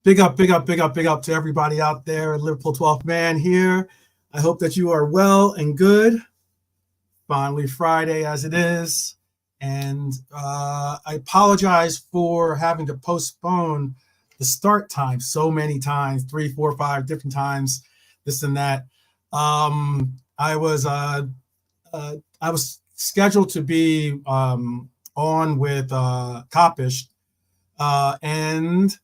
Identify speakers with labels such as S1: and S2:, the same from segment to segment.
S1: Big up, big up, big up, big up to everybody out there. Liverpool 12th man here. I hope that you are well and good. Finally, Friday as it is. And I apologize for having to postpone the start time so many times, 3, 4, 5 different times, this and that. I was scheduled to be on with Kopish, and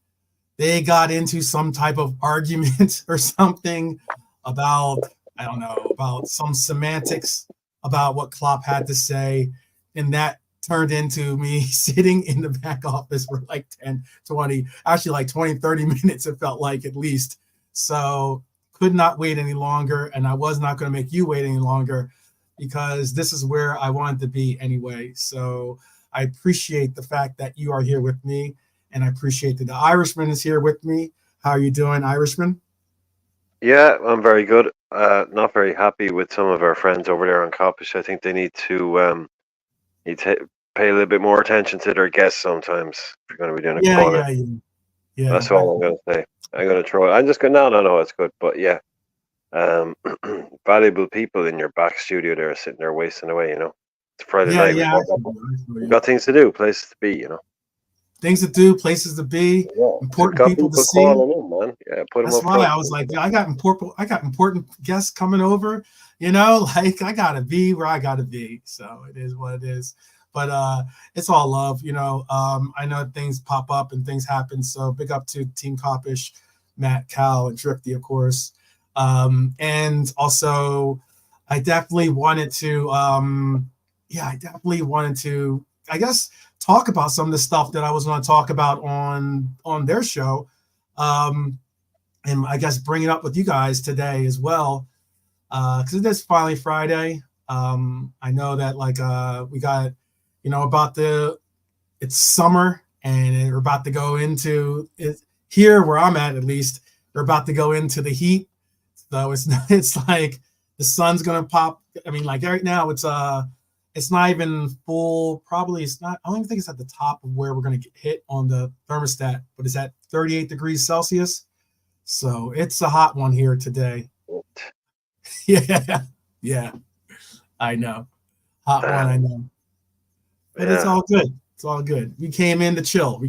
S1: they got into some type of argument or something about, I don't know, about some semantics about what Klopp had to say. And that turned into me sitting in the back office for like 10, 20, actually like 20, 30 minutes, it felt like at least. So could not wait any longer. And I was not going to make you wait any longer because this is where I wanted to be anyway. So I appreciate the fact that you are here with me. And I appreciate that the Irishman is here with me. How are you doing, Irishman?
S2: Yeah, I'm very good. Not very happy with some of our friends over there on Coppish. I think they need to pay a little bit more attention to their guests sometimes. If you're going to be doing a
S1: Yeah,
S2: call,
S1: yeah, yeah. Yeah.
S2: that's all I'm going to say. I'm going to throw it. I'm just going. No, it's good. But yeah, um, valuable people in your back studio there sitting there wasting away. It's Friday
S1: Yeah,
S2: night.
S1: yeah.
S2: We've got things to do, places to be.
S1: Things to do, places to be,
S2: Yeah,
S1: important
S2: got
S1: people to see.
S2: calling in, man. Yeah, put them
S1: That's
S2: up
S1: why
S2: front.
S1: I was like, I got important guests coming over. Like I gotta be where I gotta be. So it is what it is. But it's all love. I know things pop up and things happen. So big up to Team Kopish, Matt, Cal, and Drifty, of course. And also, I definitely wanted to. I guess talk about some of the stuff that I was going to talk about on their show, and I guess bring it up with you guys today as well, because it is finally Friday. I know that we got it's summer and we're about to go into it here where I'm at least. We're about to go into the heat, so it's like the sun's gonna pop. I mean, like right now it's not even full. Probably it's not. I don't even think it's at the top of where we're going to get hit on the thermostat, but it's at 38 degrees Celsius. So it's a hot one here today. Yeah. Yeah. I know. Hot one, I know. But It's all good. It's all good. We came in to chill.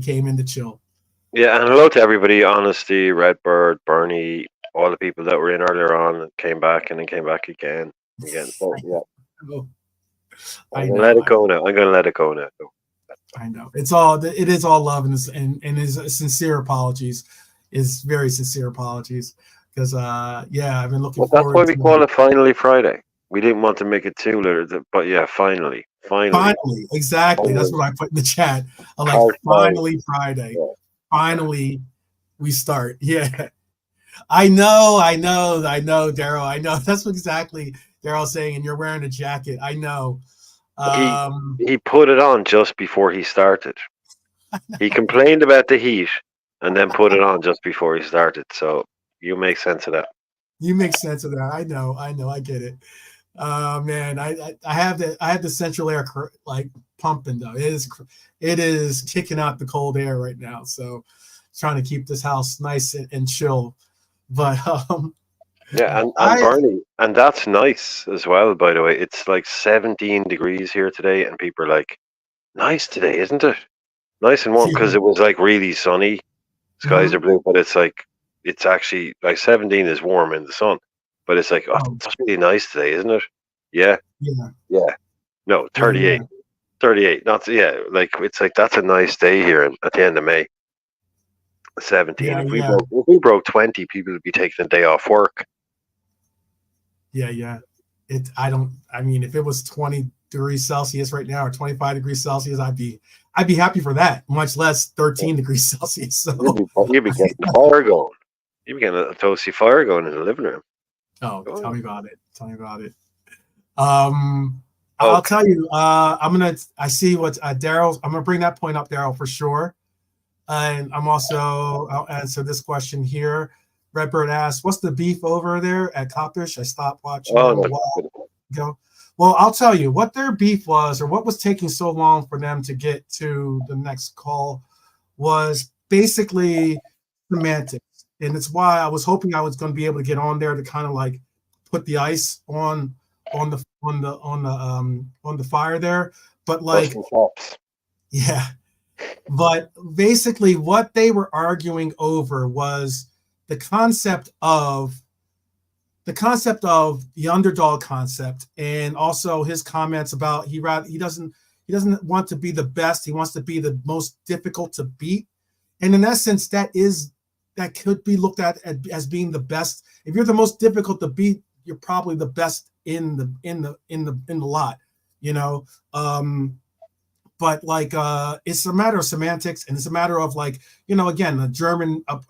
S2: Yeah, and hello to everybody. Honesty, Redbird, Bernie, all the people that were in earlier on and came back and then came back again. So, yeah. I'm gonna let it go now.
S1: I know. It is all love and is sincere apologies. Is very sincere apologies. Because I've been looking forward
S2: to. That's why we call it Finally Friday. We didn't want to make it too later, but yeah, finally.
S1: Exactly. Finally. That's what I put in the chat. I'm like, finally Friday. Yeah. Finally, we start. Yeah. I know, Daryl. I know. That's exactly Daryl saying, and you're wearing a jacket. I know.
S2: He put it on just before he started. He complained about the heat and then put it on just before he started. So you make sense of that.
S1: You make sense of that. I know. I get it. Man, I have the central air pumping though. It is kicking out the cold air right now. So trying to keep this house nice and chill. But
S2: yeah, and Barney, and that's nice as well, by the way. It's like 17 degrees here today, and people are like, nice today, isn't it? Nice and warm, because it was like really sunny. Skies are blue, but it's actually like 17 is warm in the sun. But it's like, it's really nice today, isn't it? Yeah. Yeah. No, 38. Yeah. 38. It's like that's a nice day here at the end of May. 17. If we broke 20, people would be taking a day off work.
S1: Yeah. If it was 20 degrees Celsius right now or 25 degrees Celsius, I'd be happy for that, much less 13 degrees Celsius. So
S2: you'd be getting fire going. You'd be getting a toasty fire going in the living room.
S1: Oh, tell me about it. I'll tell you, I see what Daryl, I'm going to bring that point up, Daryl, for sure. And I'll answer this question here. Redbird asks, what's the beef over there at Kopish? I stopped watching them a while ago. Well, I'll tell you what their beef was, or what was taking so long for them to get to the next call, was basically semantics, and it's why I was hoping I was going to be able to get on there to kind of like put the ice on the fire there. But like, yeah, but basically what they were arguing over was the concept of the underdog concept, and also his comments about he doesn't want to be the best, he wants to be the most difficult to beat. And in essence, that could be looked at as being the best. If you're the most difficult to beat, you're probably the best in the lot, you know. But like it's a matter of semantics, and it's a matter of like, you know, again, a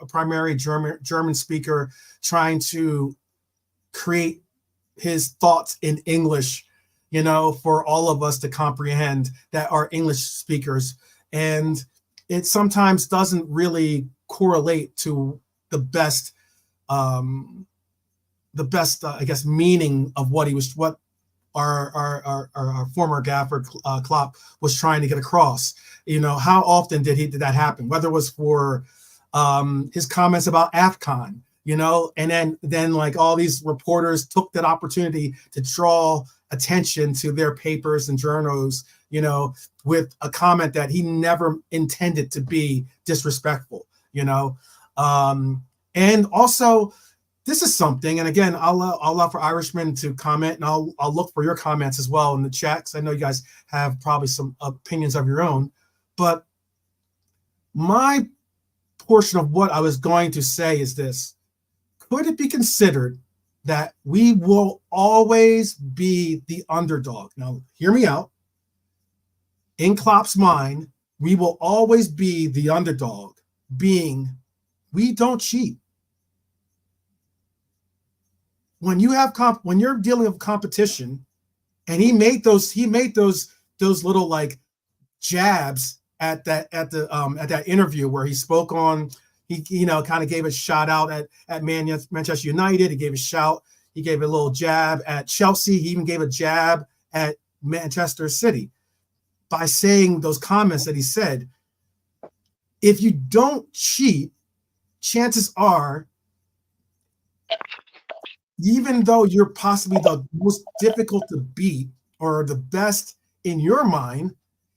S1: primary German speaker trying to create his thoughts in English, you know, for all of us to comprehend that are English speakers. And it sometimes doesn't really correlate to the best I guess meaning of what our former gaffer Klopp was trying to get across. You know, how often did that happen? Whether it was for his comments about AFCON, you know, and then like all these reporters took that opportunity to draw attention to their papers and journals, you know, with a comment that he never intended to be disrespectful, you know. And also, this is something, and again, I'll allow for Irishmen to comment, and I'll look for your comments as well in the chat, because I know you guys have probably some opinions of your own. But my portion of what I was going to say is this: could it be considered that we will always be the underdog? Now, hear me out. In Klopp's mind, we will always be the underdog, being we don't cheat. When you're dealing with competition, and he made those little like jabs at that interview where he spoke on, he you know, kind of gave a shout out at Manchester United. He gave a little jab at Chelsea. He even gave a jab at Manchester City by saying those comments that he said. If you don't cheat, chances are, even though you're possibly the most difficult to beat or the best in your mind,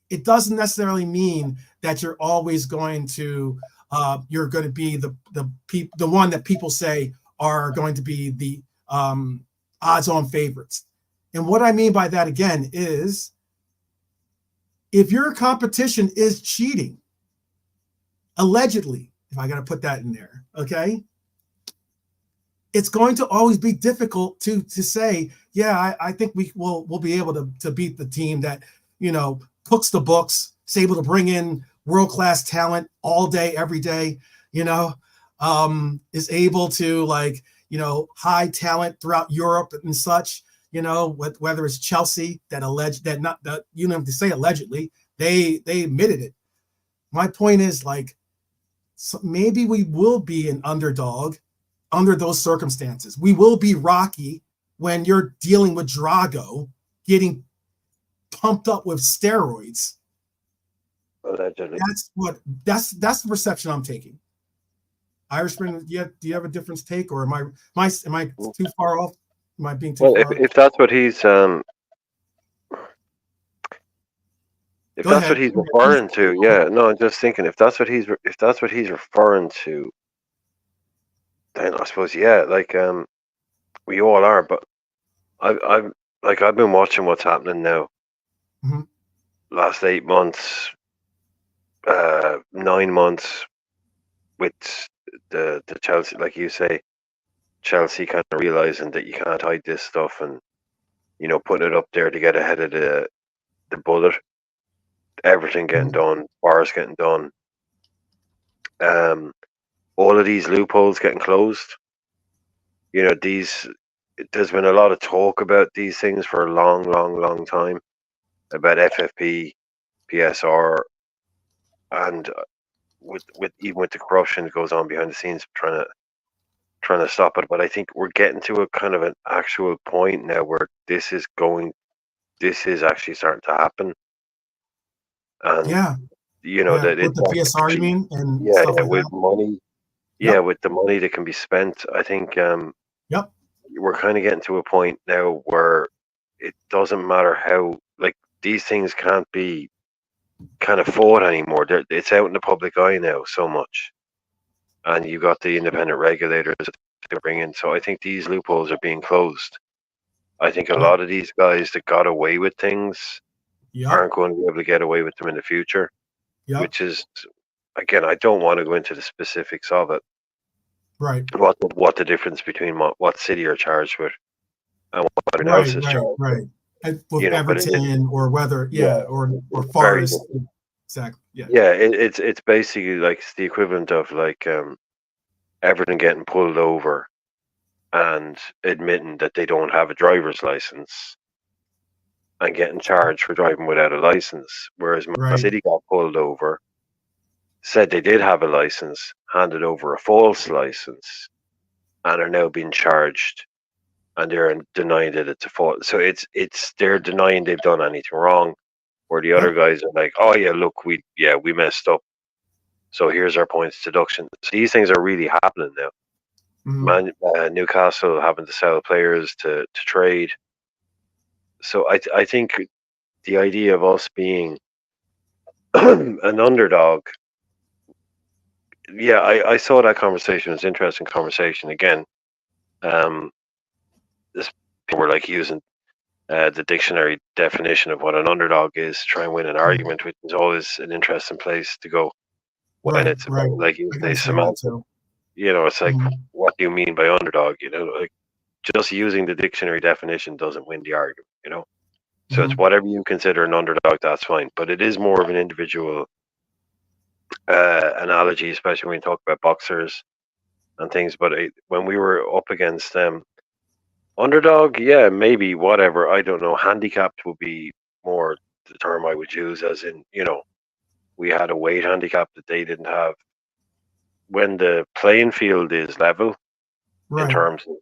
S1: it doesn't necessarily mean that you're always going to be the one that people say are going to be the odds-on favorites. And what I mean by that again is, if your competition is cheating, allegedly, if I got to put that in there, okay, it's going to always be difficult to say, yeah, I think we'll be able to beat the team that, you know, cooks the books, is able to bring in world-class talent all day, every day, you know, is able to, like, you know, hide talent throughout Europe and such, you know, whether it's Chelsea you know, to say allegedly, they admitted it. My point is, like, so maybe we will be an underdog under those circumstances. We will be rocky when you're dealing with Drago getting pumped up with steroids.
S2: Allegedly.
S1: That's the perception I'm taking. Irishman, do you have a different take, or am I too far off? Am I being too far?
S2: If that's what he's what he's referring to, yeah. No, I'm just thinking, if that's what he's referring to, then I suppose, yeah, like we all are. But I've been watching what's happening now.
S1: Mm-hmm.
S2: Last 8 months, 9 months, with the Chelsea, like you say, Chelsea kind of realizing that you can't hide this stuff, and, you know, putting it up there to get ahead of the bullet. Everything getting done, bars getting done. All of these loopholes getting closed. You know, there's been a lot of talk about these things for a long, long, long time, about FFP, PSR, and with even with the corruption that goes on behind the scenes, trying to stop it. But I think we're getting to a kind of an actual point now where this is actually starting to happen. And
S1: yeah,
S2: you know, that
S1: with the PSR, you mean, and
S2: yeah,
S1: stuff like
S2: with
S1: that.
S2: money, yeah, with the money that can be spent, I think
S1: Yep.
S2: we're kind of getting to a point now where it doesn't matter how, like, these things can't be kind of fought anymore. It's out in the public eye now so much, and you got the independent regulators to bring in. So I think these loopholes are being closed. I think a
S1: Yep.
S2: lot of these guys that got away with things
S1: Yep.
S2: aren't going to be able to get away with them in the future,
S1: Yep.
S2: which is, again, I don't want to go into the specifics of it.
S1: Right.
S2: What the difference between what city you're charged with and what everyone else is charged with.
S1: And with
S2: You know, but
S1: Everton or whether,
S2: yeah,
S1: or
S2: it's very
S1: Forest.
S2: different.
S1: Exactly. Yeah.
S2: Yeah, it's basically like it's the equivalent of like Everton getting pulled over and admitting that they don't have a driver's license and getting charged for driving without a license, whereas Man
S1: Right.
S2: City got pulled over, said they did have a license, handed over a false license, and are now being charged, and they're denying that it's a fault. So it's they're denying they've done anything wrong, where the other
S1: Yep.
S2: guys are like, oh yeah, look, we messed up. So here's our points deduction. So these things are really happening now. Newcastle having to sell players to trade. So I think the idea of us being an underdog, yeah, I saw that conversation. It's an interesting conversation. Again, this people were like using the dictionary definition of what an underdog is to try and win an argument, which is always an interesting place to go when it's about, like you say, semantics. You know, it's like, what do you mean by underdog? You know, like just using the dictionary definition doesn't win the argument, you know? So it's whatever you consider an underdog, that's fine. But it is more of an individual analogy, especially when you talk about boxers and things. But when we were up against them, underdog, yeah, maybe, whatever. I don't know. Handicapped would be more the term I would use, as in, you know, we had a weight handicap that they didn't have. When the playing field is level in terms of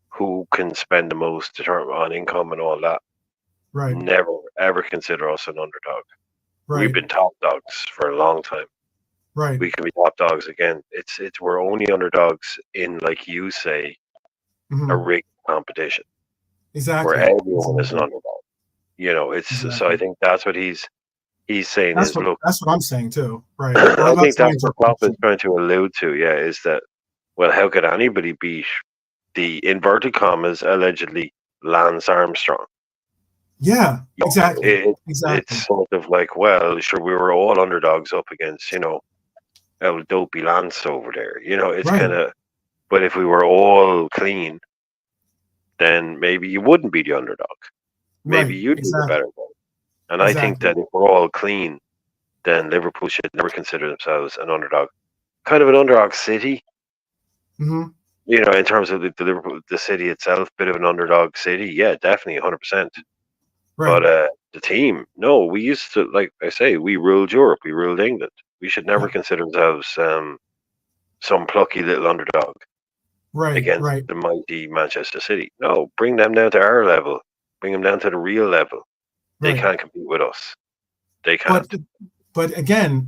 S2: who can spend the most on income and all that, never ever consider us an underdog. We've been top dogs for a long time. We can be top dogs again. It's we're only underdogs in, like you say, a rigged competition.
S1: Exactly.
S2: Where everyone is an underdog. You know, it's so I think that's what he's saying. Look,
S1: that's what I'm saying too. Right.
S2: I think that's what Klopp is trying to allude to, yeah, is that, well, how could anybody beat the inverted commas allegedly Lance Armstrong?
S1: Yeah, exactly.
S2: It's sort of like, well, sure, we were all underdogs up against, you know, El Dopey Lance over there. You know, it's kind of, but if we were all clean, then maybe you wouldn't be the underdog. Maybe you'd be the better one. And I think that if we're all clean, then Liverpool should never consider themselves an underdog. Kind of an underdog city. You know, in terms of the Liverpool, the city itself, bit of an underdog city. Yeah, definitely, 100%. But the team, no, we used to, like I say, we ruled Europe, we ruled England. We should never consider ourselves some plucky little underdog against the mighty Manchester City. No, bring them down to our level. Bring them down to the real level. They can't compete with us. They can't.
S1: But again,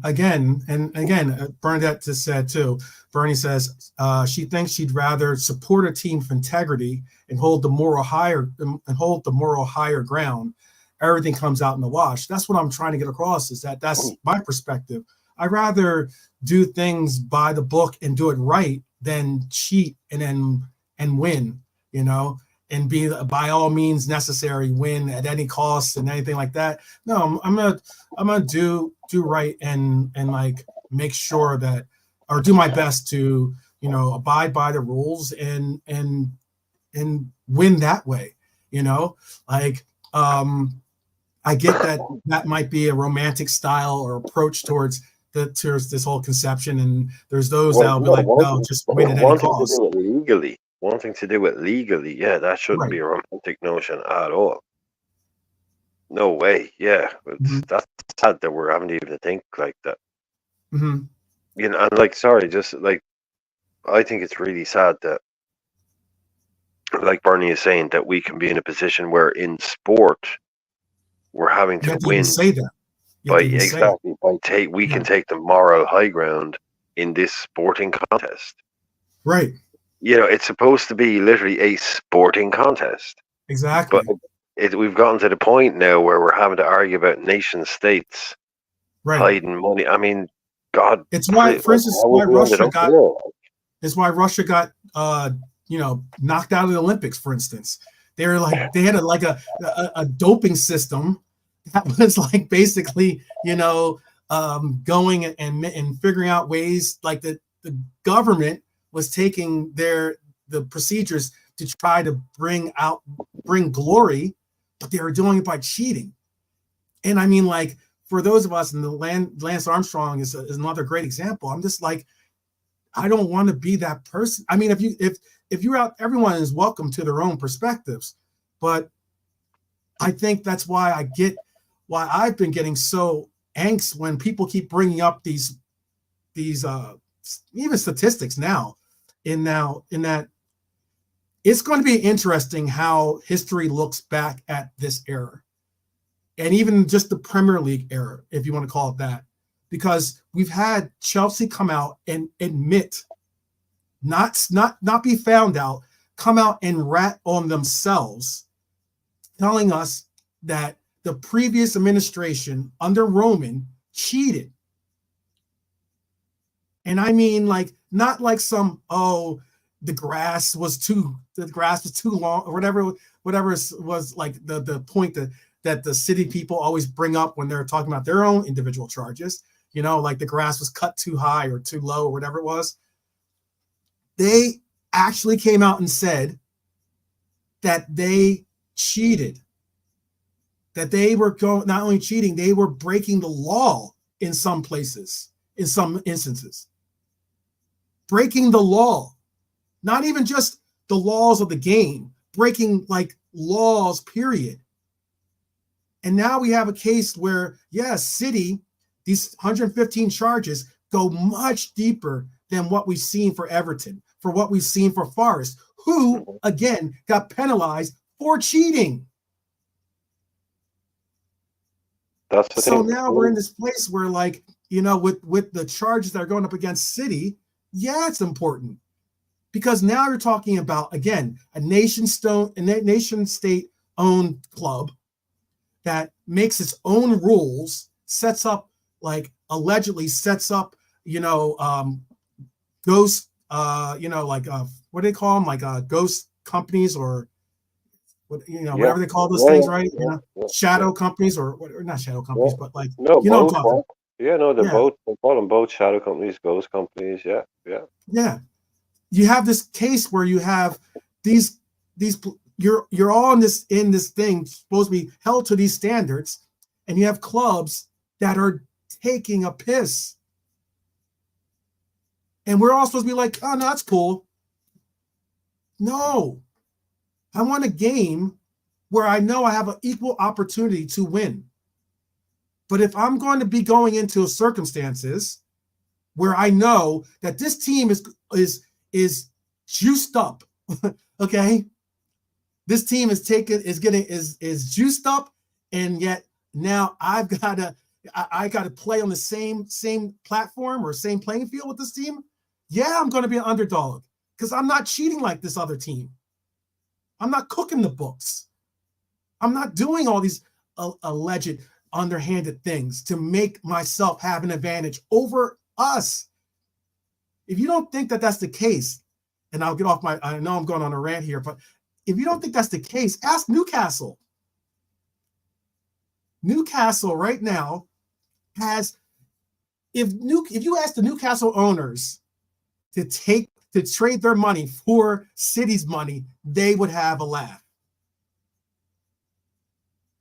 S1: Bernadette just said too. Bernie says she thinks she'd rather support a team of integrity and hold the moral higher ground. Everything comes out in the wash. That's what I'm trying to get across. Is that's my perspective. I'd rather do things by the book and do it right than cheat and win. You know. And be by all means necessary win at any cost and anything like that. No, I'm gonna do right and like make sure that, or do my best to, you know, abide by the rules and win that way. You know, like I get that might be a romantic style or approach towards this whole conception, and there's those that'll be like, no, just win at any cost.
S2: Wanting to do it legally, yeah, that shouldn't be a romantic notion at all. No way, yeah. That's sad that we're having to even think like that. You know, and like, sorry, just like, I think it's really sad that, like Bernie is saying, that we can be in a position where in sport we're having to win.
S1: Say that.
S2: We can take the moral high ground in this sporting contest.
S1: Right.
S2: You know, it's supposed to be literally a sporting contest, but
S1: Exactly.
S2: we've gotten to the point now where we're having to argue about nation states
S1: Right.
S2: hiding money. I mean, God,
S1: It's why, for instance,
S2: how would
S1: why
S2: we ended
S1: Russia
S2: up
S1: got
S2: there?
S1: is why Russia got knocked out of the Olympics, for instance. They were like they had a doping system that was like basically, going and figuring out ways like the government was taking the procedures to try to bring glory, but they were doing it by cheating. And I mean, like, for those of us, and Lance Armstrong is another great example. I'm just like, I don't want to be that person. I mean, if you're out, everyone is welcome to their own perspectives, but I think that's why I've been getting so angst when people keep bringing up these even statistics now. In that, it's going to be interesting how history looks back at this era, and even just the Premier League era, if you want to call it that, because we've had Chelsea come out and admit, not be found out, come out and rat on themselves, telling us that the previous administration under Roman cheated. And I mean, like, not like some, the grass was too long, or whatever was like the point that the city people always bring up when they're talking about their own individual charges, like the grass was cut too high or too low or whatever it was. They actually came out and said that they cheated, that they were not only cheating, they were breaking the law in some places, in some instances. Breaking the law, not even just the laws of the game, breaking like laws, period. And now we have a case where, yes, City, these 115 charges go much deeper than what we've seen for Everton, for what we've seen for Forest, who, again, got penalized for cheating.
S2: That's the
S1: so
S2: thing.
S1: Now we're in this place where, like, with the charges that are going up against City, yeah, it's important. Because now you're talking about, again, a nation state owned club that makes its own rules, sets up, like, allegedly sets up, ghost, what do they call them? Like ghost companies, or whatever they call those things, right? Shadow companies, or not shadow companies, but like,
S2: no, both. Yeah, no, they're
S1: Yeah.
S2: both. They call them both shadow companies, ghost companies. Yeah.
S1: Yeah. You have this case where you have these you're all in this thing supposed to be held to these standards, and you have clubs that are taking a piss, and we're all supposed to be like, oh no, that's cool. No, I want a game where I know I have an equal opportunity to win. But if I'm going to be going into circumstances where I know that this team is juiced up, okay, this team is juiced up, and yet now I gotta play on the same platform or same playing field with this team. Yeah, I'm going to be an underdog because I'm not cheating like this other team. I'm not cooking the books. I'm not doing all these alleged underhanded things to make myself have an advantage over us. If you don't think that that's the case, and I'll get off I know I'm going on a rant here, but if you don't think that's the case, ask Newcastle. Newcastle right now has, if you ask the Newcastle owners to trade their money for City's money, they would have a laugh.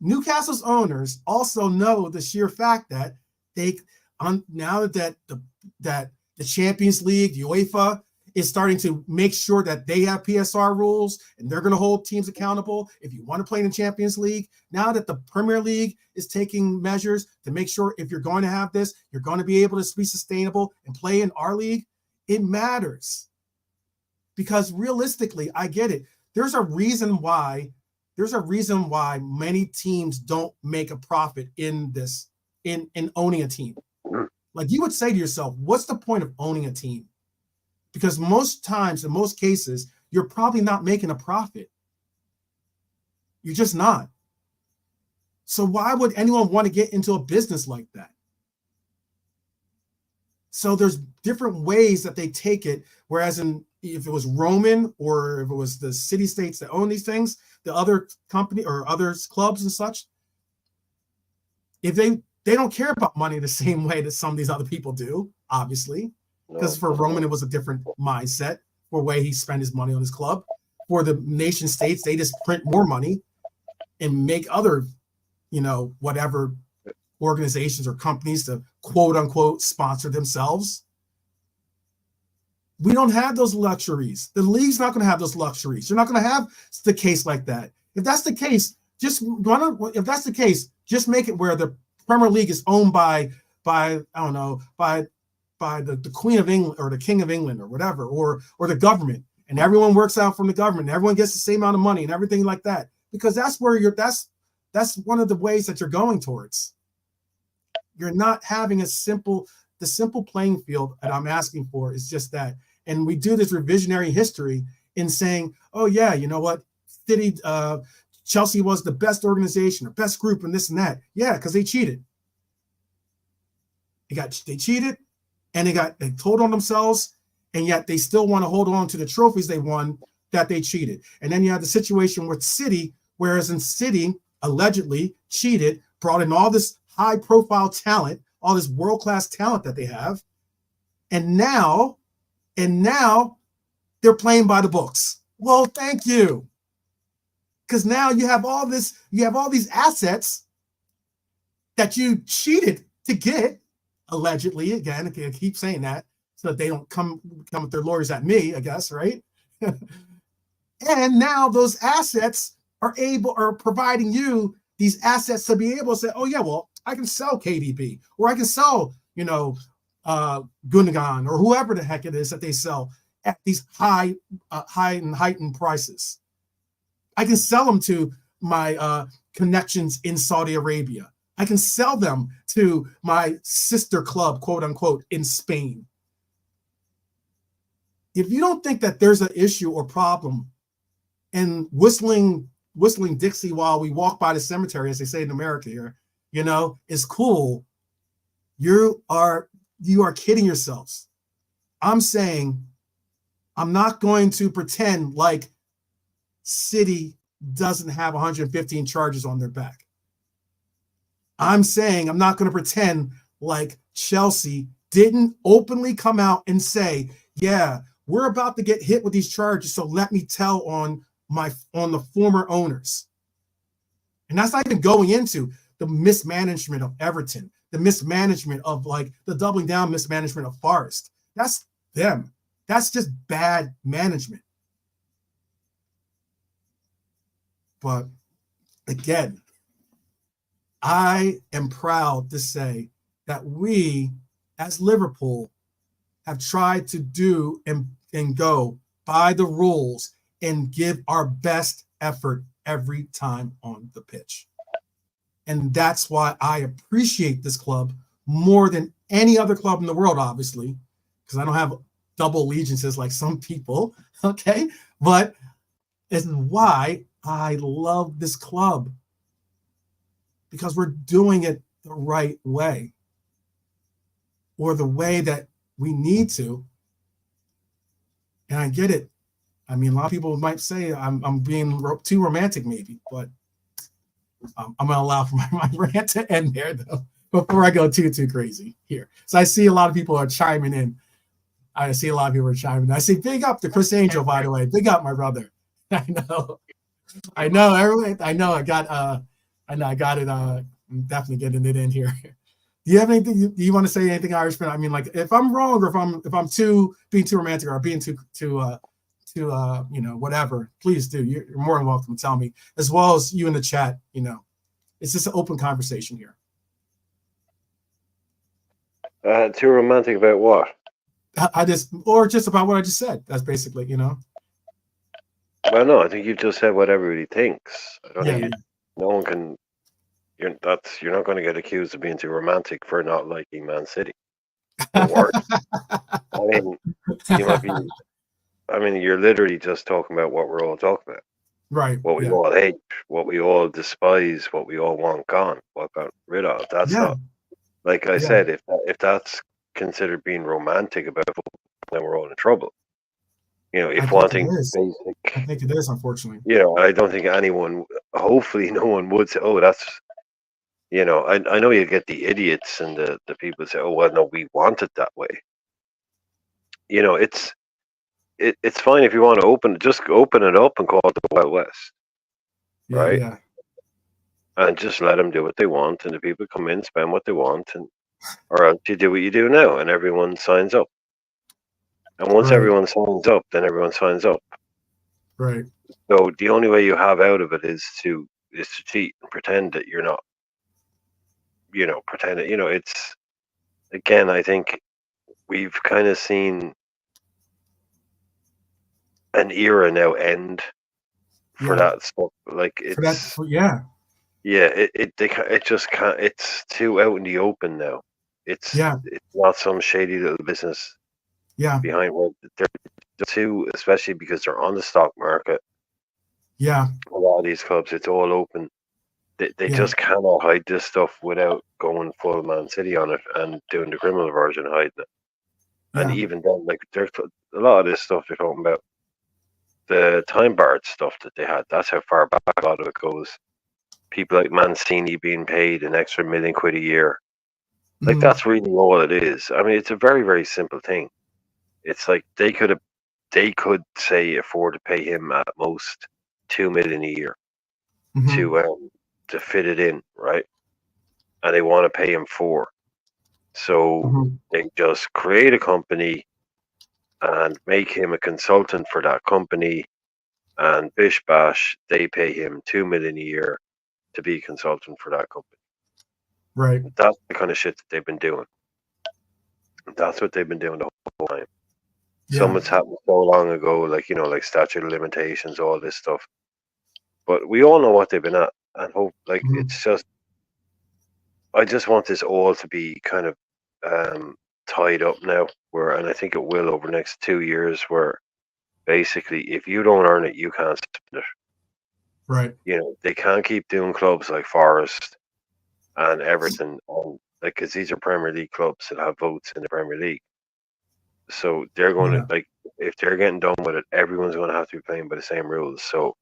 S1: Newcastle's owners also know the sheer fact that now that the Champions League, UEFA, is starting to make sure that they have PSR rules and they're going to hold teams accountable. If you want to play in the Champions League, now that the Premier League is taking measures to make sure if you're going to have this, you're going to be able to be sustainable and play in our league, it matters. Because realistically, I get it. There's a reason why many teams don't make a profit in owning a team. Like you would say to yourself, what's the point of owning a team? Because most times, in most cases, you're probably not making a profit. You're just not. So why would anyone want to get into a business like that? So there's different ways that they take it. Whereas if it was Roman or if it was the city states that own these things, the other company or other clubs and such, if they don't care about money the same way that some of these other people do, obviously, because for Roman it was a different mindset for way he spent his money on his club. For the nation states, they just print more money and make other, whatever organizations or companies to quote unquote sponsor themselves. We don't have those luxuries. The league's not going to have those luxuries. You're not going to have the case like that. If that's the case, just make it where the Premier League is owned by I don't know, by the Queen of England or the King of England or whatever, or the government, and everyone works out from the government, and everyone gets the same amount of money and everything like that. Because that's where that's one of the ways that you're going towards. You're not having the simple playing field that I'm asking for is just that. And we do this revisionary history in saying, oh yeah, you know what? Chelsea was the best organization or best group and this and that. Yeah, because they cheated. They cheated and they told on themselves, and yet they still want to hold on to the trophies they won that they cheated. And then you have the situation with City, whereas in City allegedly cheated, brought in all this high profile talent, all this world-class talent that they have. And now they're playing by the books. Well, thank you. Because now you have all these assets that you cheated to get, allegedly. Again, I keep saying that so that they don't come with their lawyers at me, I guess, right? And now those assets are providing you these assets to be able to say, oh yeah, well, I can sell KDB, or I can sell, Gundogan, or whoever the heck it is that they sell at these high and heightened prices. I can sell them to my connections in Saudi Arabia. I can sell them to my sister club, quote unquote, in Spain. If you don't think that there's an issue or problem in whistling Dixie while we walk by the cemetery, as they say in America here, is cool, you are kidding yourselves. I'm saying I'm not going to pretend like City doesn't have 115 charges on their back. I'm saying I'm not going to pretend like Chelsea didn't openly come out and say, yeah, we're about to get hit with these charges, so let me tell on the former owners. And that's not even going into the mismanagement of Everton, the mismanagement of the doubling down mismanagement of Forest. That's them. That's just bad management. But again, I am proud to say that we, as Liverpool, have tried to do and go by the rules and give our best effort every time on the pitch. And that's why I appreciate this club more than any other club in the world, obviously, because I don't have double allegiances like some people, okay? But it's why I love this club, because we're doing it the right way, or the way that we need to. And I get it. I mean, a lot of people might say I'm being too romantic, maybe, but I'm going to allow for my rant to end there, though, before I go too crazy here. So I see a lot of people are chiming in. I see I say, big up to Chris Angel, by the way. Big up, my brother. I know. Everyone. I got it. I'm definitely getting it in here. Do you have anything? Do you want to say anything, Irishman? I mean, like, if I'm wrong, or if I'm being too romantic, or being too whatever, please do. You're more than welcome to tell me, as well as you in the chat. It's just an open conversation here.
S2: Too romantic about what?
S1: Just about what I just said. That's basically,
S2: Well, no, I think you just said what everybody thinks. I don't think no one can. You're not going to get accused of being too romantic for not liking Man City. or worse. I mean, you might be. I mean, you're literally just talking about what we're all talking about.
S1: Right.
S2: What we
S1: Yeah.
S2: all hate, what we all despise, what we all want gone, what got rid of. That's
S1: Yeah.
S2: not, like I
S1: Yeah.
S2: said, if that's considered being romantic about football, then we're all in trouble.
S1: I
S2: If
S1: think it
S2: wanting
S1: is. I
S2: basic,
S1: think it is, unfortunately.
S2: I don't think anyone, hopefully, no one would say, "Oh, that's." I know you get the idiots and the people say, "Oh, well, no, we want it that way." It's it's fine if you want to just open it up and call it the Wild West,
S1: Yeah.
S2: right?
S1: Yeah.
S2: And just let them do what they want, and the people come in, spend what they want, and or else you do what you do now, and everyone signs up. And once
S1: Right.
S2: everyone signs up, then everyone signs up.
S1: Right.
S2: So the only way you have out of it is to cheat and pretend that you're not, pretend that it's again. I think we've kind of seen an era now end for
S1: Yeah.
S2: that stuff. Like
S1: Yeah.
S2: yeah, it just can't. It's too out in the open now.
S1: Yeah.
S2: It's not some shady little business
S1: Yeah.
S2: behind where they're too, especially because they're on the stock market.
S1: Yeah.
S2: A lot of these clubs, it's all open. They
S1: Yeah.
S2: just cannot hide this stuff without going full Man City on it and doing the criminal version of hiding it. And
S1: Yeah.
S2: even then, like there's a lot of this stuff they're talking about, the time barred stuff that they had. That's how far back a lot of it goes. People like Mancini being paid an extra £1 million a year. Like
S1: Hmm.
S2: that's really all it is. I mean, it's a very, very simple thing. It's like they could say afford to pay him at most 2 million a year
S1: Hmm.
S2: to fit it in, right? And they want to pay him 4. So
S1: Hmm.
S2: they just create a company and make him a consultant for that company, and bish bash, they pay him 2 million a year to be a consultant for that company.
S1: Right.
S2: That's the kind of shit that they've been doing. That's what they've been doing the whole time.
S1: Yeah.
S2: Something's happened so long ago, like like statute of limitations, all this stuff. But we all know what they've been at, and hope like
S1: Hmm.
S2: it's just. I just want this all to be kind of tied up now, and I think it will over the next 2 years, where basically if you don't earn it, you can't spend it.
S1: Right.
S2: They can't keep doing clubs like Forest and Everton, like because these are Premier League clubs that have votes in the Premier League. So they're going to
S1: Yeah.
S2: like if they're getting done with it, everyone's going to have to be playing by the same rules. So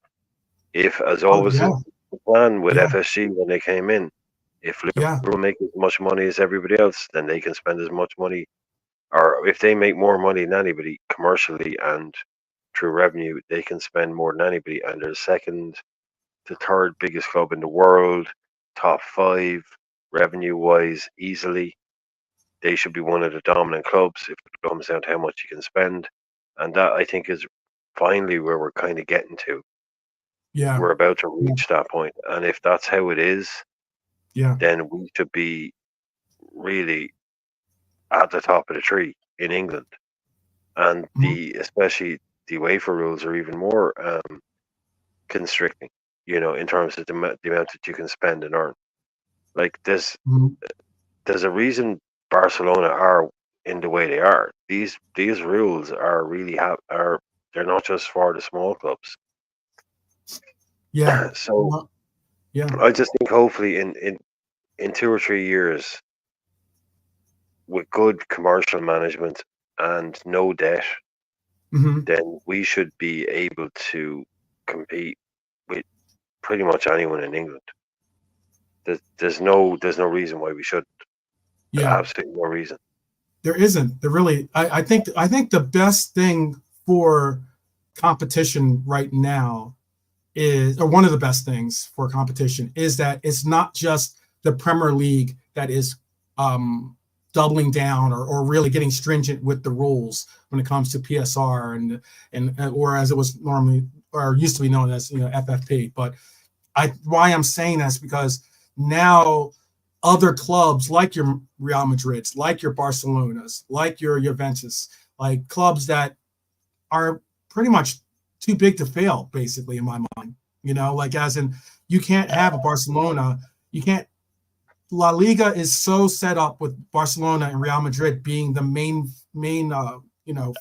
S2: if, as
S1: Oh,
S2: always,
S1: yeah.
S2: is the plan with
S1: Yeah.
S2: FSG when they came in, if
S1: Yeah.
S2: Liverpool make as much money as everybody else, then they can spend as much money, or if they make more money than anybody commercially and through revenue, they can spend more than anybody, and they're second to third biggest club in the world, top 5 revenue wise easily. They should be one of the dominant clubs if it comes down to how much you can spend, and that I think is finally where we're kind of getting to.
S1: Yeah.
S2: We're about to
S1: Yeah.
S2: reach that point, and if that's how it is,
S1: Yeah.
S2: then we should be really at the top of the tree in England, and
S1: Mhm.
S2: especially the UEFA rules are even more constricting. In terms of the amount that you can spend and earn. Like
S1: Mhm.
S2: there's a reason Barcelona are in the way they are. These rules are really are they're not just for the small clubs.
S1: Yeah.
S2: So
S1: Well, yeah.
S2: I just think hopefully in 2 or 3 years with good commercial management and no debt,
S1: Hmm.
S2: then we should be able to compete with pretty much anyone in England. There's no reason why we should.
S1: Yeah.
S2: Absolutely no reason.
S1: There isn't. There really. I think the best thing for competition right now is, or one of the best things for competition is that it's not just the Premier League that is um, doubling down or really getting stringent with the rules when it comes to PSR and or as it was normally or used to be known as FFP. But why I'm saying that is because now other clubs like your Real Madrids, like your Barcelonas, like your Juventus, like clubs that are pretty much too big to fail, basically, in my mind. Like as in, you can't have a Barcelona, you can't La Liga is so set up with Barcelona and Real Madrid being the main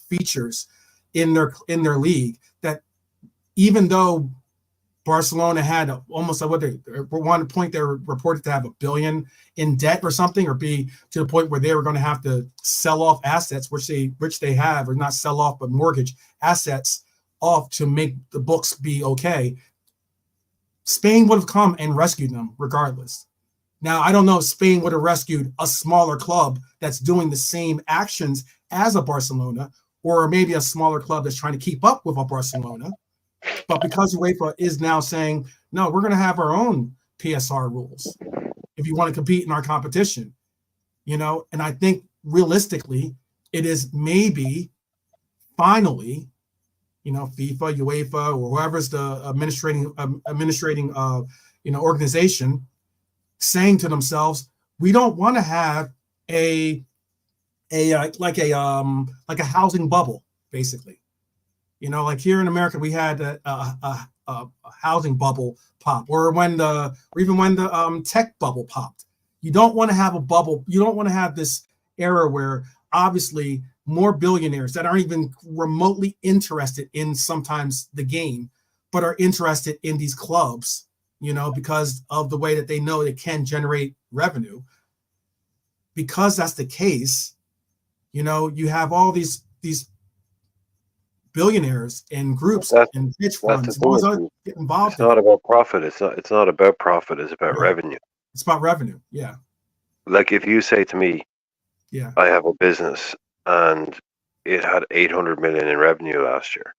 S1: features in their league, that even though Barcelona had almost what they at one point they were reported to have $1 billion in debt or something, or be to the point where they were going to have to sell off assets, which they have, or not sell off but mortgage assets off to make the books be okay. Spain would have come and rescued them regardless. Now, I don't know if Spain would have rescued a smaller club that's doing the same actions as a Barcelona, or maybe a smaller club that's trying to keep up with a Barcelona. But because UEFA is now saying, no, we're going to have our own PSR rules if you want to compete in our competition, and I think realistically, it is maybe finally, FIFA, UEFA, or whoever's the administrating organization, saying to themselves, we don't want to have a housing bubble, basically. Like here in America, we had a housing bubble pop, or even when the tech bubble popped. You don't want to have a bubble. You don't want to have this era where obviously more billionaires that aren't even remotely interested in sometimes the game, but are interested in these clubs, because of the way that they know it can generate revenue. Because that's the case, you have all these billionaires and groups and hedge funds get involved.
S2: It's not about profit. It's not about profit. It's about revenue.
S1: It's about revenue. Yeah.
S2: Like if you say to me,
S1: yeah,
S2: I have a business and it had 800 million in revenue last year.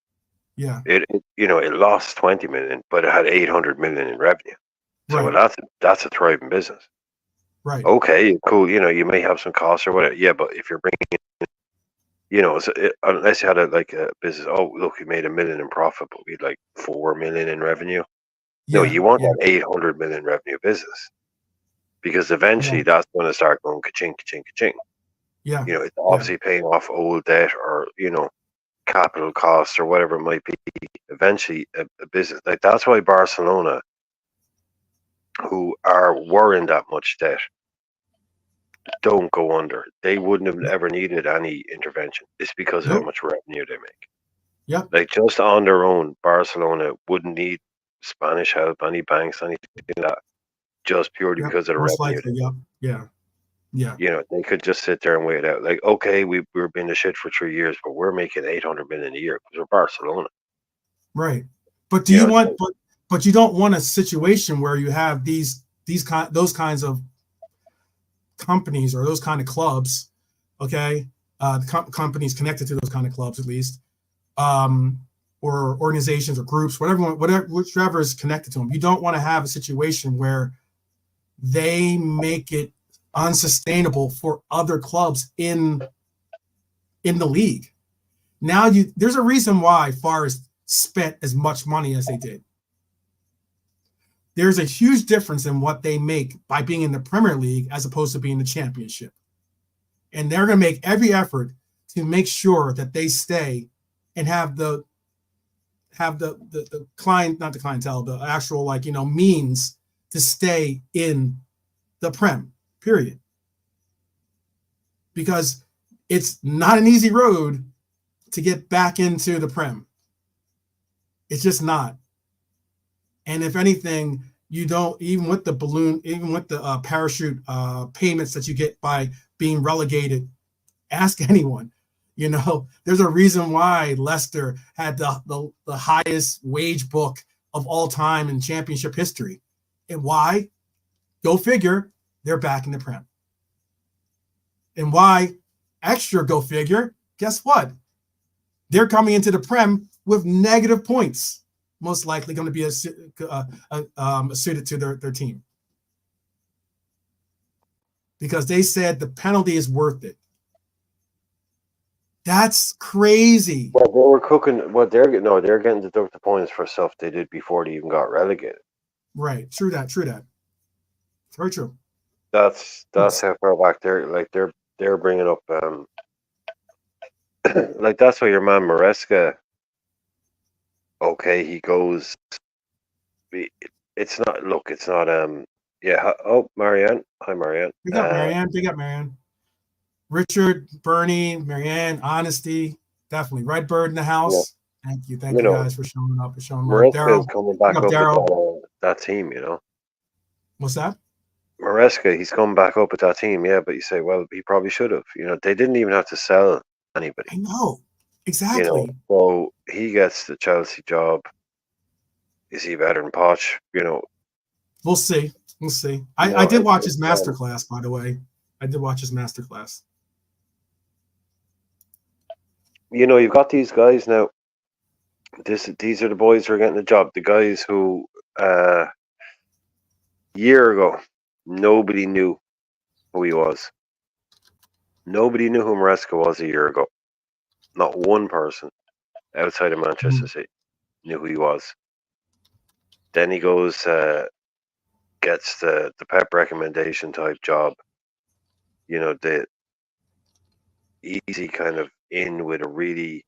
S1: Yeah.
S2: It lost 20 million, but it had 800 million in revenue. So that's a thriving business.
S1: Right.
S2: Okay, cool. You may have some costs or whatever. Yeah, but if you're bringing in, unless you had a business, oh, look, we made $1 million in profit, but we had like 4 million in revenue. No, you want an 800 million revenue business, because eventually that's going to start going ka-ching, ka-ching, ka-ching.
S1: Yeah.
S2: It's obviously paying off old debt, or, capital costs or whatever it might be. Eventually a business, like that's why Barcelona, who were in that much debt, don't go under. They wouldn't have ever needed any intervention. It's because of how much revenue they make.
S1: Yeah.
S2: Like just on their own, Barcelona wouldn't need Spanish help, any banks, anything like that, just purely because of the revenue.
S1: Likely, yeah.
S2: They could just sit there and wait it out. Like, okay, we were being the shit for 3 years, but we're making 800 million a year because we're Barcelona.
S1: Right. But do you want? But you don't want a situation where you have those kinds of companies or those kind of clubs, okay? Companies connected to those kind of clubs, at least, or organizations or groups, whichever is connected to them. You don't want to have a situation where they make it unsustainable for other clubs in the league. Now there's a reason why Forest spent as much money as they did. There's a huge difference in what they make by being in the Premier League as opposed to being in the Championship. And they're going to make every effort to make sure that they stay and have the client, not the clientele, the actual means to stay in the Prem, period. Because it's not an easy road to get back into the Prem. It's just not. And if anything, you don't, even with the balloon, even with the parachute payments that you get by being relegated, ask anyone. There's a reason why Leicester had the highest wage book of all time in Championship history. And why? Go figure, they're back in the Prem. And why? Extra go figure, guess what? They're coming into the Prem with negative points, most likely going to be suited to their team. Because they said the penalty is worth it. That's crazy.
S2: Well, they were cooking. They're getting deducted points for stuff they did before they even got relegated.
S1: Right. True that. Very true.
S2: That's how far back they're bringing up. Like that's why your man Maresca. Okay, he goes. It's not Yeah. Oh, Marianne. Hi, Marianne.
S1: Big up, Marianne. Big up, Marianne. Richard, Bernie, Marianne, Honesty, definitely. Redbird in the
S2: Yeah.
S1: house. Thank you. Thank
S2: You
S1: you
S2: know,
S1: guys for showing up and showing love.
S2: Maresca is
S1: Daryl,
S2: coming
S1: big
S2: back
S1: up,
S2: up at
S1: Daryl.
S2: that team.
S1: What's that?
S2: Maresca, he's coming back up at that team. Yeah, but you say, well, he probably should have. They didn't even have to sell anybody.
S1: I know. Exactly.
S2: So he gets the Chelsea job. Is he better than Poch?
S1: We'll see. We'll see. I did watch his masterclass, by the way. I did watch his masterclass.
S2: You've got these guys now. These are the boys who are getting the job. The guys who year ago nobody knew who he was. Nobody knew who Maresca was a year ago. Not one person outside of Manchester City knew who he was. Then he goes, gets the Pep recommendation type job. The easy kind of in with a really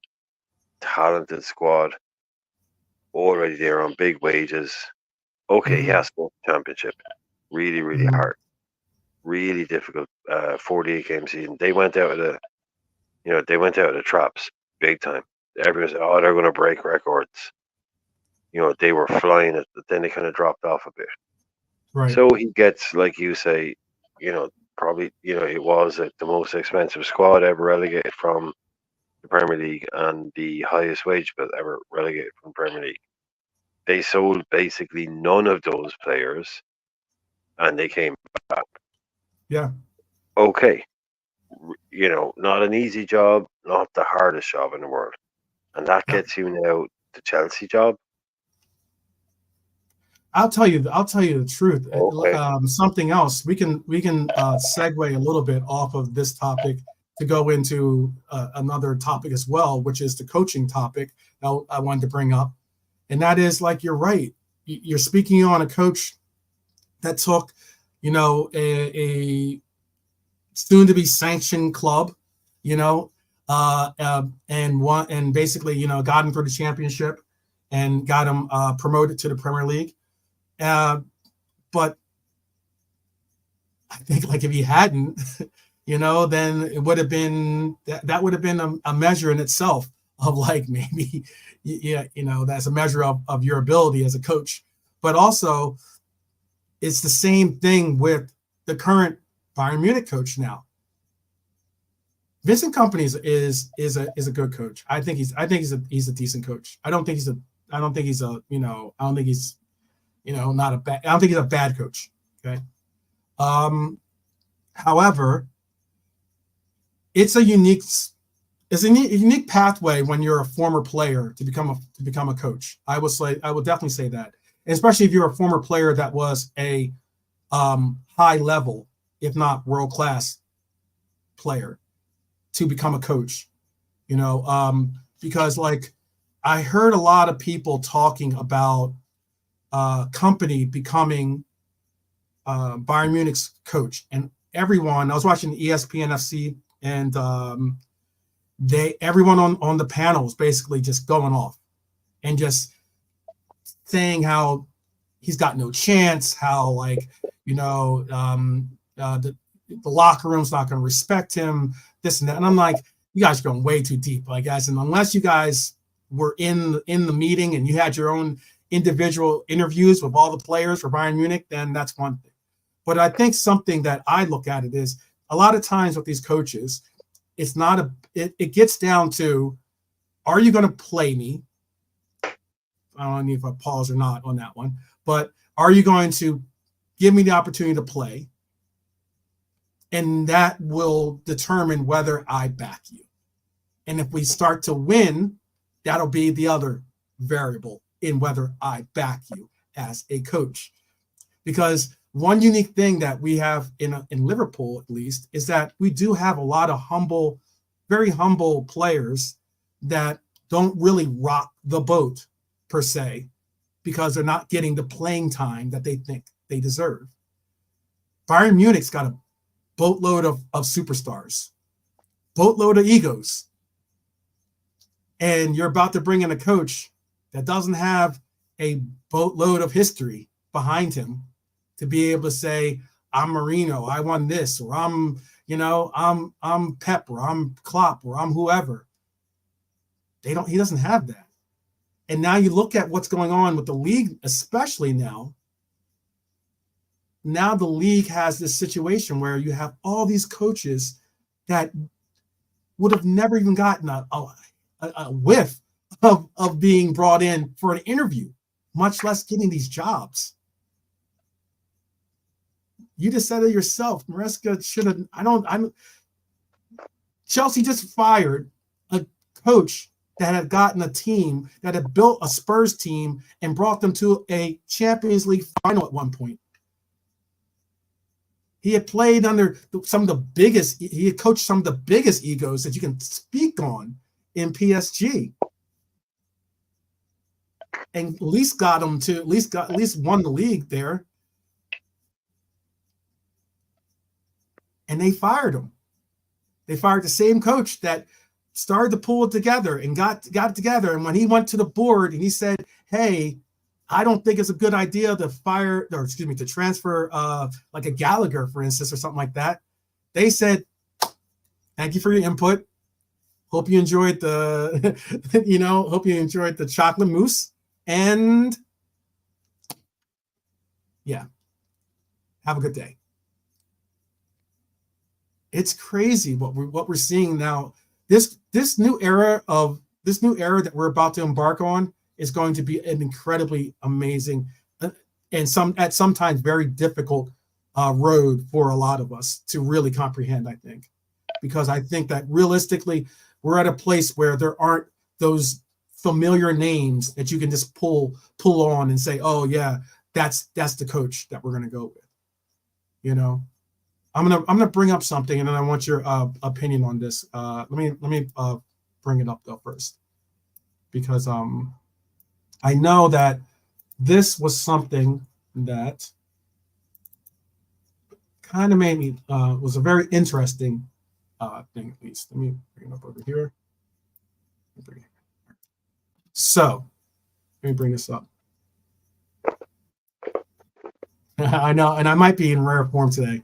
S2: talented squad already there on big wages. Okay, he has to go to the championship. Really, really hard. Really difficult 48 game season. They went out of the traps big time. Everyone said, "Oh, they're going to break records." They were flying it, but then they kind of dropped off a bit.
S1: Right.
S2: So he gets, like you say, probably, it was the most expensive squad ever relegated from the Premier League and the highest wage bill ever relegated from Premier League. They sold basically none of those players, and they came back.
S1: Yeah.
S2: Okay. Not an easy job, not the hardest job in the world. And that gets you now the Chelsea job.
S1: I'll tell you the truth.
S2: Okay.
S1: Something else. We can segue a little bit off of this topic to go into another topic as well, which is the coaching topic I wanted to bring up. And that is, like, you're right. You're speaking on a coach that took, a soon-to-be sanctioned club, and basically, got him for the championship and got him promoted to the Premier League. But I think, like, if he hadn't, then it would have been that would have been a measure in itself of, like, maybe, that's a measure of your ability as a coach. But also, it's the same thing with the current Bayern Munich coach now. Vincent Kompany is a good coach. I think he's a decent coach. I don't think he's not a bad. I don't think he's a bad coach. Okay. However, it's a unique pathway when you're a former player to become a coach. I would definitely say that, and especially if you're a former player that was a high level, if not world class player, to become a coach. Because, like, I heard a lot of people talking about Kompany becoming Bayern Munich's coach, and everyone. I was watching ESPN FC, and everyone on the panel was basically just going off and just saying how he's got no chance, how, like, the locker room's not going to respect him, this and that. And I'm like, you guys are going way too deep, like, guys. And unless you guys were in the meeting and you had your own individual interviews with all the players for Bayern Munich, then that's one thing. But I think something that I look at it is, a lot of times with these coaches, it's not it gets down to, are you going to play me? I don't know if I pause or not on that one, but are you going to give me the opportunity to play? And that will determine whether I back you. And if we start to win, that'll be the other variable in whether I back you as a coach. Because one unique thing that we have in Liverpool, at least, is that we do have a lot of very humble players that don't really rock the boat, per se, because they're not getting the playing time that they think they deserve. Bayern Munich's got a boatload of superstars, boatload of egos. And you're about to bring in a coach that doesn't have a boatload of history behind him to be able to say, I'm Marino, I won this, or I'm Pep, or I'm Klopp, or I'm whoever. He doesn't have that. And now you look at what's going on with the league, especially now. Now the league has this situation where you have all these coaches that would have never even gotten a whiff of being brought in for an interview, much less getting these jobs. You just said it yourself. Maresca should have. Chelsea just fired a coach that had gotten a team, that had built a Spurs team and brought them to a Champions League final at one point. He had played under he had coached some of the biggest egos that you can speak on in PSG. And at least won the league there. And they fired him. They fired the same coach that started to pull it together and got it together. And when he went to the board and he said, hey, I don't think it's a good idea to transfer like a Gallagher, for instance, or something like that. They said, thank you for your input. Hope you enjoyed the chocolate mousse. And yeah, have a good day. It's crazy what we're seeing now. This new era that we're about to embark on is going to be an incredibly amazing and sometimes very difficult road for a lot of us to really comprehend, I think. Because I think that realistically, we're at a place where there aren't those familiar names that you can just pull on and say, oh yeah, that's the coach that we're gonna go with. You know, I'm gonna bring up something, and then I want your opinion on this. Let me bring it up though first, because I know that this was something that kind of made me was a very interesting thing, at least. Let me bring it up over here. So let me bring this up. I know, and I might be in rare form today,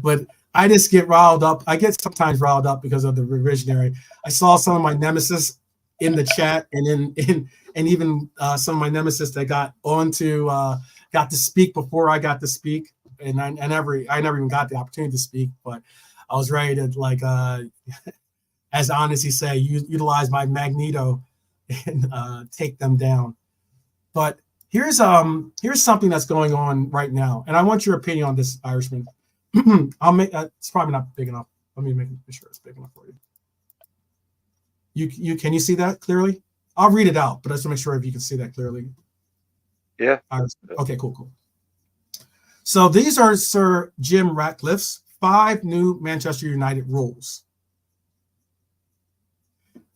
S1: but I just get riled up. I get sometimes riled up because of the revisionary. I saw some of my nemesis in the chat, and even some of my nemesis that got to speak before I got to speak, and I never even got the opportunity to speak, but I was ready to as honestly say, utilize my Magneto and take them down. But here's something that's going on right now, and I want your opinion on this, Irishman. I'll make it's probably not big enough. Let me make sure it's big enough for you. You can you see that clearly? I'll read it out, but I just want to make sure if you can see that clearly.
S2: Yeah.
S1: Okay, cool. So these are Sir Jim Ratcliffe's 5 new Manchester United rules.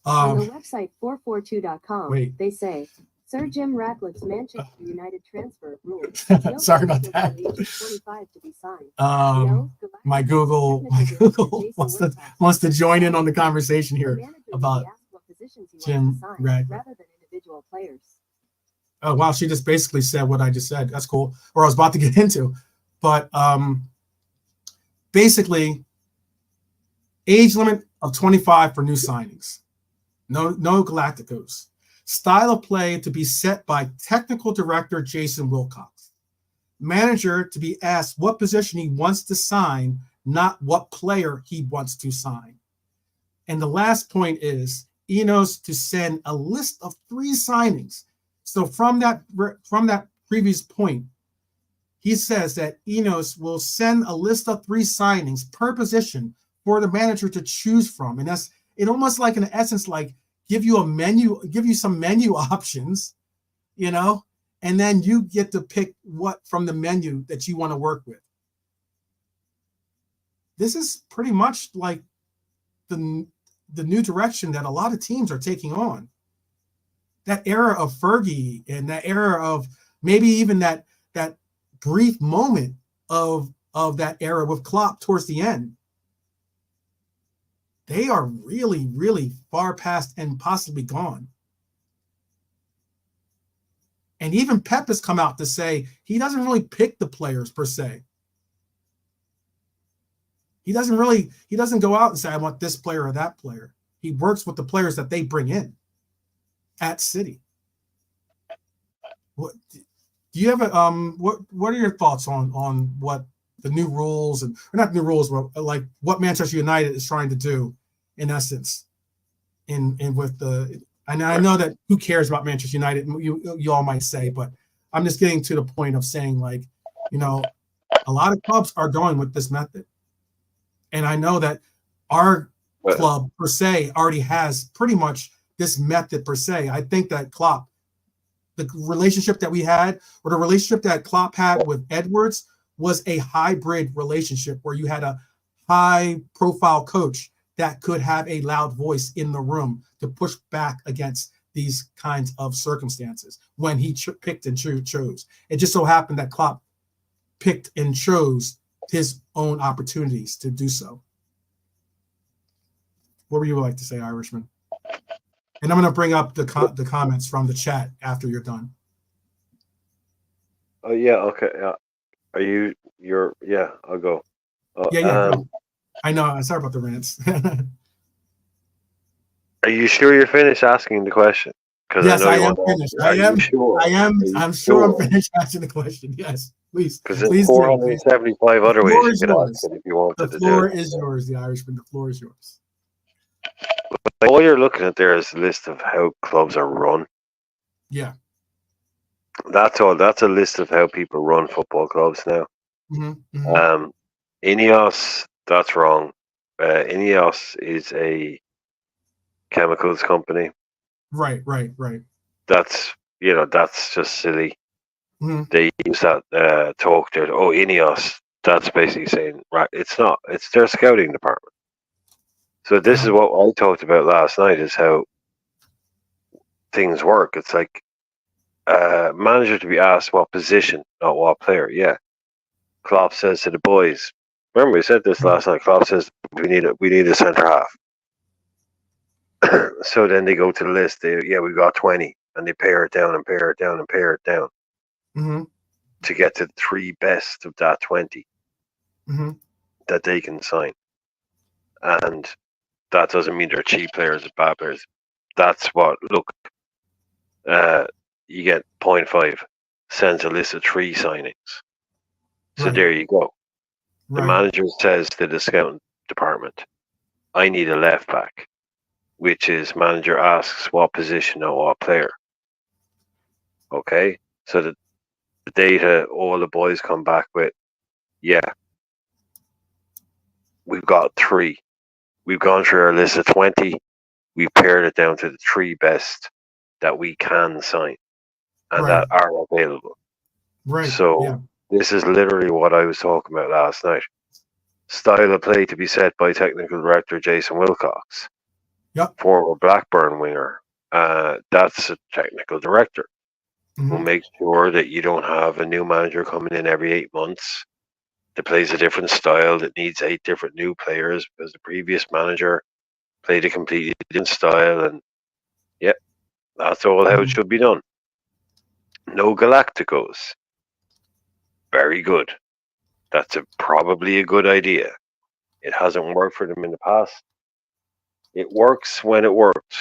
S3: On the website 442.com, they say, Sir Jim Ratcliffe's Manchester United transfer rules.
S1: Sorry about that.
S3: 25 to be signed.
S1: My Google wants to join in on the conversation here about Jim Ratcliffe.
S3: Rather than individual players.
S1: Oh wow, she just basically said what I just said. That's cool. Or I was about to get into, but basically, age limit of 25 for new signings. No Galacticos. Style of play to be set by technical director Jason Wilcox. Manager to be asked what position he wants to sign, not what player he wants to sign. And the last point is Enos to send a list of 3 signings. So from that previous point, he says that Enos will send a list of 3 signings per position for the manager to choose from. And that's it, almost like in essence, like give you some menu options, and then you get to pick what from the menu that you want to work with. This is pretty much like the new direction that a lot of teams are taking on. That era of Fergie and that era of maybe even that brief moment of that era with Klopp towards the end. They are really, really far past and possibly gone. And even Pep has come out to say he doesn't really pick the players per se. He doesn't go out and say, I want this player or that player. He works with the players that they bring in at City. What do you have what are your thoughts on what the new rules or not new rules, but like what Manchester United is trying to do in essence in with the I know that who cares about Manchester United, you all might say, but I'm just getting to the point of saying, like, a lot of clubs are going with this method. And I know that our club per se already has pretty much this method per se. I think that Klopp, the relationship that we had, or the relationship that Klopp had with Edwards, was a hybrid relationship where you had a high profile coach that could have a loud voice in the room to push back against these kinds of circumstances when he picked and chose. It just so happened that Klopp picked and chose his own opportunities to do so. What would you like to say, Irishman? And I'm going to bring up the comments from the chat after you're done.
S2: Oh yeah, okay. Yeah. Yeah, I'll go.
S1: Go. I know. I'm sorry about the rants.
S2: Are you sure you're finished asking the question?
S1: Yes, I am finished. I'm sure I'm finished asking the question. Yes, please.
S2: Because there's 475 other ways you could ask it if you wanted to do it.
S1: The floor is yours, the Irishman. The floor is yours.
S2: But all you're looking at there is a list of how clubs are run.
S1: Yeah.
S2: That's all. That's a list of how people run football clubs now.
S1: Mm-hmm. Mm-hmm.
S2: Ineos, that's wrong. Ineos is a chemicals company.
S1: Right.
S2: That's just silly.
S1: Mm-hmm.
S2: They use that talk there. Oh, Ineos. That's basically saying, right, it's not. It's their scouting department. So this is what I talked about last night, is how things work. It's like manager to be asked what position, not what player. Yeah. Klopp says to the boys, remember we said this last night, Klopp says we need a centre half. So then they go to the list. We got 20, and they pare it down and pare it down and pare it down
S1: mm-hmm.
S2: to get to the 3 best of that 20
S1: mm-hmm.
S2: that they can sign. And that doesn't mean they're cheap players or bad players. That's what, look, you get 0.5, sends a list of 3 signings. So there you go. The manager says to the scouting department, I need a left back, which is manager asks what position or what player. Okay? So the data, all the boys come back with, we've got 3. We've gone through our list of 20. We've pared it down to the 3 best that we can sign and that are available.
S1: Right.
S2: So this is literally what I was talking about last night. Style of play to be set by technical director Jason Wilcox.
S1: Yep.
S2: Former Blackburn winger. That's a technical director who makes sure that you don't have a new manager coming in every 8 months that plays a different style, that needs 8 different new players because the previous manager played a completely different style. And that's all how it should be done. No Galacticos. Very good. That's probably a good idea. It hasn't worked for them in the past. It works when it worked.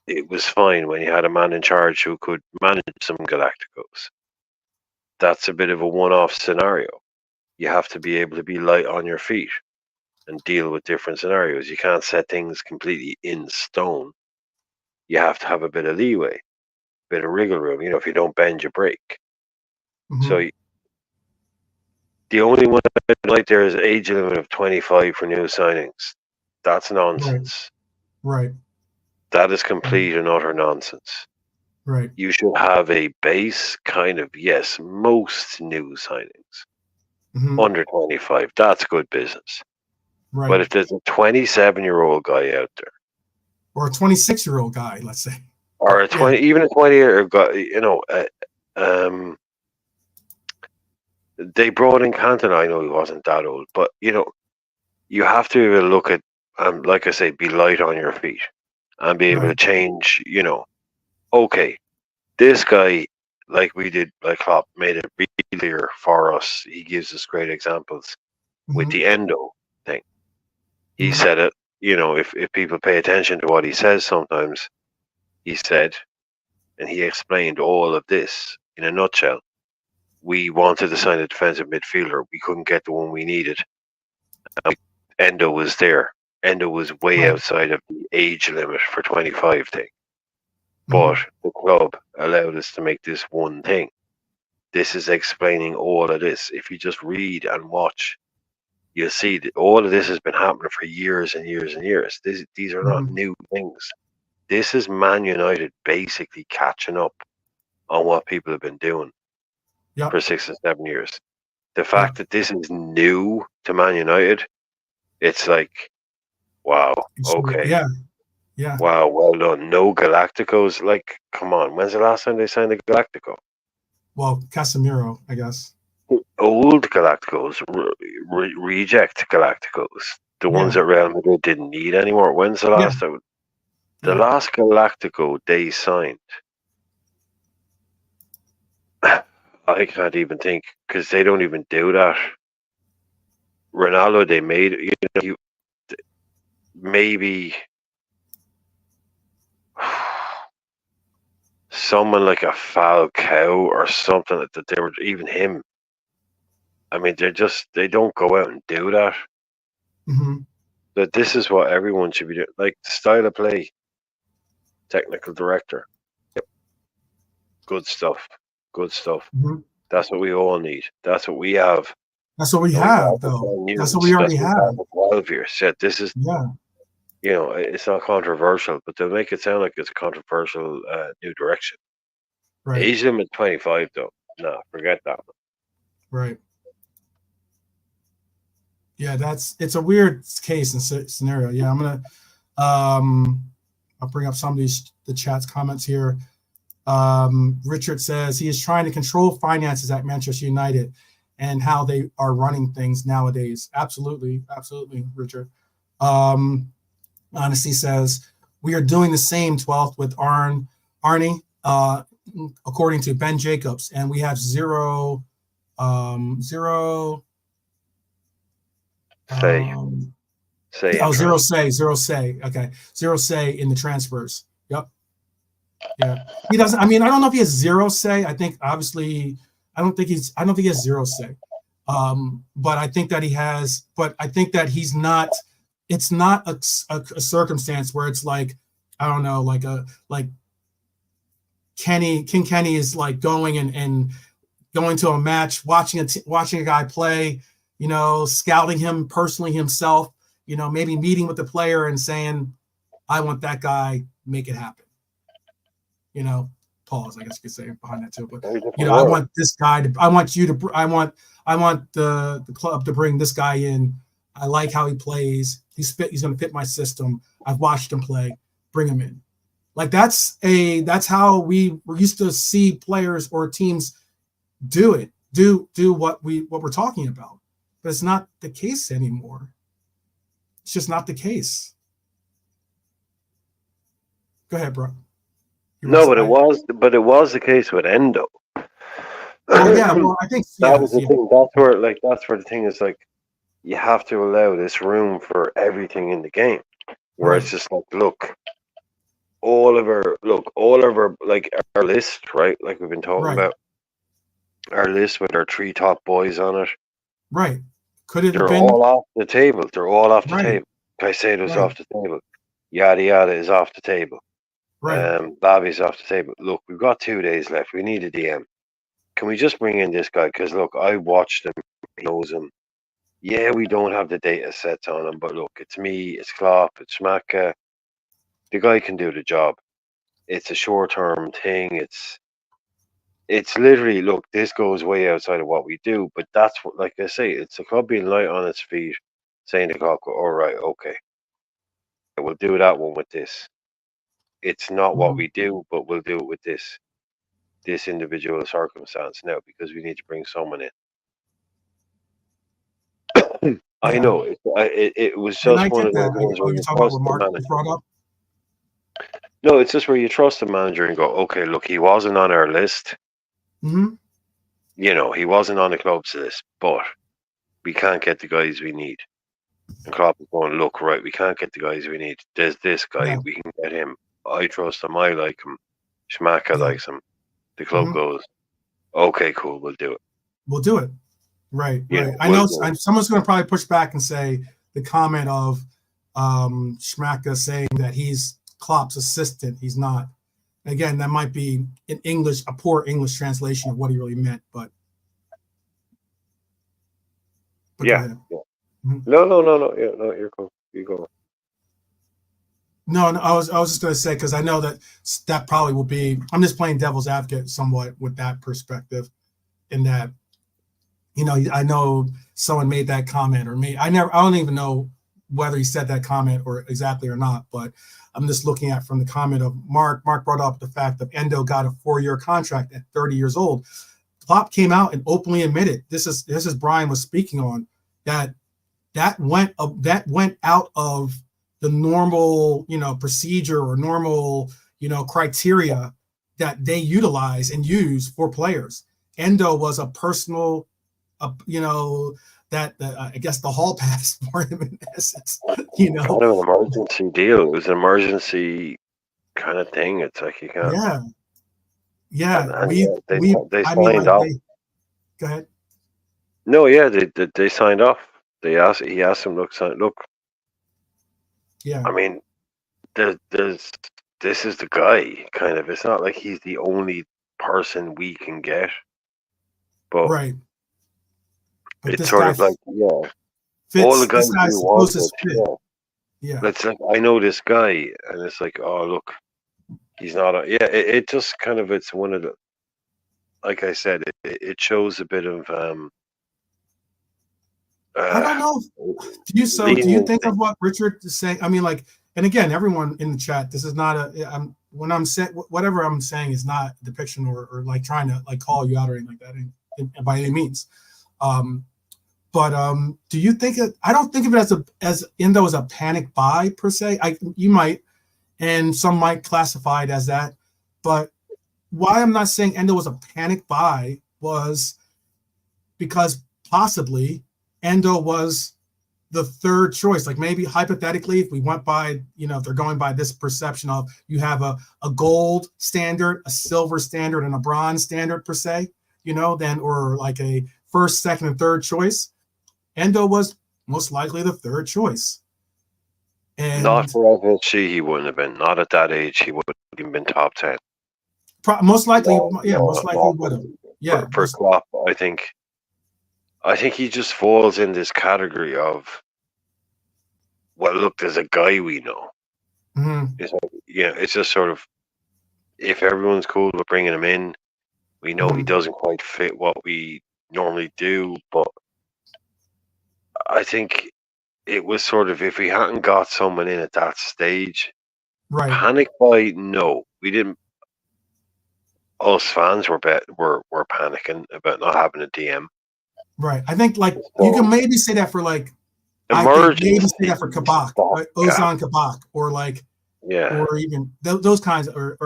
S2: It was fine when you had a man in charge who could manage some Galacticos. That's a bit of a one-off scenario. You have to be able to be light on your feet and deal with different scenarios. You can't set things completely in stone. You have to have a bit of leeway, a bit of wriggle room. If you don't bend, you break. So the only one like there is an age limit of 25 for new signings. That's nonsense.
S1: Right.
S2: That is complete and utter nonsense.
S1: Right.
S2: You should have a base kind of, most new signings. Under 25. That's good business.
S1: Right.
S2: But if there's a 27-year-old guy out there,
S1: or a 26-year-old guy, let's say,
S2: or even a 20-year-old guy, they brought in Cantona. I know he wasn't that old, but you have to look at, like I say, be light on your feet and be able to change. Okay, This guy, like we did, like Klopp, made it really clear for us. He gives us great examples with the endo thing. He said it, if people pay attention to what he says sometimes, he said, and he explained all of this in a nutshell. We wanted to sign a defensive midfielder. We couldn't get the one we needed. Endo was there. Endo was way outside of the age limit for 25 thing. But the club allowed us to make this one thing. This is explaining all of this. If you just read and watch, you'll see that all of this has been happening for years and years and years. These are not new things. This is Man United basically catching up on what people have been doing for 6 or 7 years. The fact that this is new to Man United, it's like, wow, okay.
S1: Yeah.
S2: Wow, well done. No Galacticos. Like, come on. When's the last time they signed a Galactico?
S1: Well, Casemiro, I guess.
S2: Old Galacticos, reject Galacticos. The ones that Real Madrid didn't need anymore. When's the last time? The last Galactico they signed, I can't even think, because they don't even do that. Ronaldo, they made, maybe someone like a Falcao or something like that. They were even him. I mean, they don't go out and do that. But this is what everyone should be doing. Like, style of play, technical director. Yep. Good stuff. Good stuff. That's what we all need. That's what we have.
S1: That's what we have, though. That's what we already have.
S2: 12 years. Said this is, it's not controversial, but they'll make it sound like it's a controversial new direction.
S1: Right.
S2: Age limit 25, though. No, forget that.
S1: Right. Yeah, it's a weird case and scenario. Yeah, I'm gonna I'll bring up some of the chat's comments here. Richard says he is trying to control finances at Manchester United and how they are running things nowadays. Absolutely, Richard. Honesty says we are doing the same 12th with Arnie, according to Ben Jacobs, and we have zero. Zero say. Okay, zero say in the transfers. Yep. Yeah, he doesn't. I mean, I don't know if he has zero say. I think obviously, I don't think he has zero say. But I think that he has. But I think that he's not. It's not a circumstance where it's like, I don't know, like King Kenny is like going and going to a match, watching a guy play, scouting him personally himself, maybe meeting with the player and saying, I want that guy, make it happen. Pause, I guess you could say behind that too. But I want this guy I want the club to bring this guy in. I like how he plays. He's gonna fit my system. I've watched him play. Bring him in. Like that's how we were used to see players or teams do it. Do what we're talking about. But it's not the case anymore. It's just not the case. Go ahead, bro.
S2: But it was the case with Endo.
S1: Oh yeah, well I think
S2: that was the thing. That's where the thing is, like, you have to allow this room for everything in the game. Where it's just like, look, all of our like our list, right? Like we've been talking about. Our list with our 3 top boys on it.
S1: Right. Could it
S2: They're
S1: have been
S2: all off the table. They're all off the table. Caicedo's off the table. Yada yada is off the table.
S1: Right.
S2: Bobby's off the table. Look, we've got 2 days left. We need a DM. Can we just bring in this guy? Because look, I watched him, knows him. Yeah, we don't have the data sets on him, but look, it's me, it's Klopp, it's Schmaka. The guy can do the job. It's a short-term thing. It's literally, look, this goes way outside of what we do, but that's what, like I say, it's the club being light on its feet, saying to Klopp, all right, okay, we'll do that one with this. It's not what we do, but we'll do it with this individual circumstance now because we need to bring someone in. I know it was just one of those ones where
S1: you're talking about what Mark brought up.
S2: No, it's just where you trust the manager and go, okay, look, he wasn't on our list.
S1: Mm-hmm.
S2: You know, he wasn't on the club's list, but we can't get the guys we need. And Klopp is going, look, right, we can't get the guys we need. There's this guy,
S1: Yeah.
S2: we can get him. I trust him, I like him. Schmaka
S1: Yeah.
S2: likes him. The club
S1: Mhm.
S2: goes, okay, cool, we'll do it.
S1: We'll do it. Right,
S2: Yeah,
S1: right. I
S2: we'll
S1: know
S2: do it.
S1: someone's going to probably push back and say the comment of Schmaka saying that he's Klopp's assistant. He's not. Again, that might be in English, a poor English translation of what he really meant, but go
S2: Yeah.
S1: ahead.
S2: Yeah.
S1: Mhm.
S2: No. Yeah, no, you're cool. You go.
S1: No, I was just going to say, because I know that probably will be. I'm just playing devil's advocate somewhat with that perspective, in that, you know, I know someone made that comment, or me. I don't even know whether he said that comment or exactly or not, but I'm just looking at from the comment of Mark. Mark brought up the fact that Endo got a 4-year contract at 30 years old. Klopp came out and openly admitted, this is Brian was speaking on, that went out of the normal, you know, procedure or normal, you know, criteria that they utilize and use for players. Endo was a personal, you know, that I guess the hall pass for him in essence, you know.
S2: Kind of an emergency deal. It was an emergency kind of thing. It's like you can't.
S1: Yeah.
S2: And they
S1: I mean,
S2: signed
S1: like,
S2: off.
S1: go ahead.
S2: No, yeah, they signed off. He asked him, look.
S1: Yeah.
S2: I mean, there's this is the guy. Kind of. It's not like he's the only person we can get, but
S1: Right. But
S2: it's
S1: this
S2: sort
S1: guy
S2: of like, yeah, all the
S1: fits.
S2: guys
S1: This
S2: we
S1: guy's
S2: wanted.
S1: closest fit.
S2: Yeah.
S1: Yeah.
S2: Let's like, I know this guy, and it's like, oh look, he's not. It just kind of, it's one of the, like I said, it shows a bit of
S1: I don't know. Do you think of what Richard is saying? I mean, like, and again, everyone in the chat, this is not when I'm saying whatever I'm saying is not a depiction or like trying to like call you out or anything like that by any means. But do you think I don't think of it as Endo as a panic buy per se. You might, and some might classify it as that. But why I'm not saying Endo was a panic buy was because possibly Endo was the third choice. Like maybe hypothetically, if we went by, you know, if they're going by this perception of you have a gold standard, a silver standard, and a bronze standard per se, you know, then or like a first, second, and third choice. Endo was most likely the third choice. And
S2: not for FSG, he wouldn't have been. Not at that age, he wouldn't have been top 10.
S1: Most likely, most likely would have. Yeah,
S2: for Klopp, I think he just falls in this category of, well, look, there's a guy we know.
S1: Mm-hmm.
S2: It's like, it's just sort of, if everyone's cool with bringing him in, we know he doesn't quite fit what we normally do, but I think it was sort of, if we hadn't got someone in at that stage,
S1: right?
S2: Panic buy, no, we didn't. Us fans were panicking about not having a DM.
S1: Right. I think like you can maybe say that for like
S2: emergency.
S1: Maybe say that for Kabak, right? Ozan Kabak, or like or even those kinds, or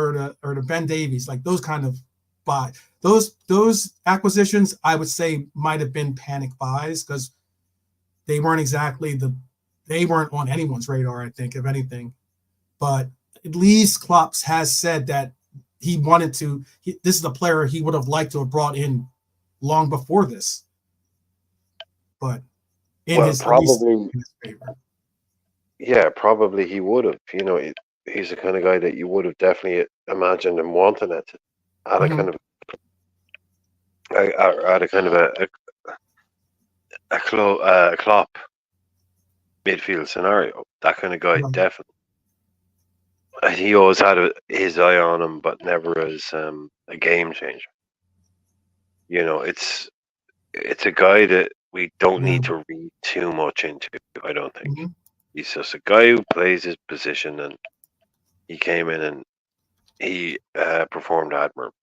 S1: the Ben Davies, like those kind of buy. Those acquisitions, I would say, might have been panic buys because they weren't exactly they weren't on anyone's radar, I think, if anything. But at least Klopp has said that he wanted to. This is a player he would have liked to have brought in long before this. But in his favor.
S2: Yeah, probably he would have. He's the kind of guy that you would have definitely imagined him wanting it at a kind of a Klopp midfield scenario. That kind of guy, definitely. He always had his eye on him, but never as a game changer. It's a guy that we don't need to read too much into, I don't think. He's just a guy who plays his position, and he came in and he performed admirably.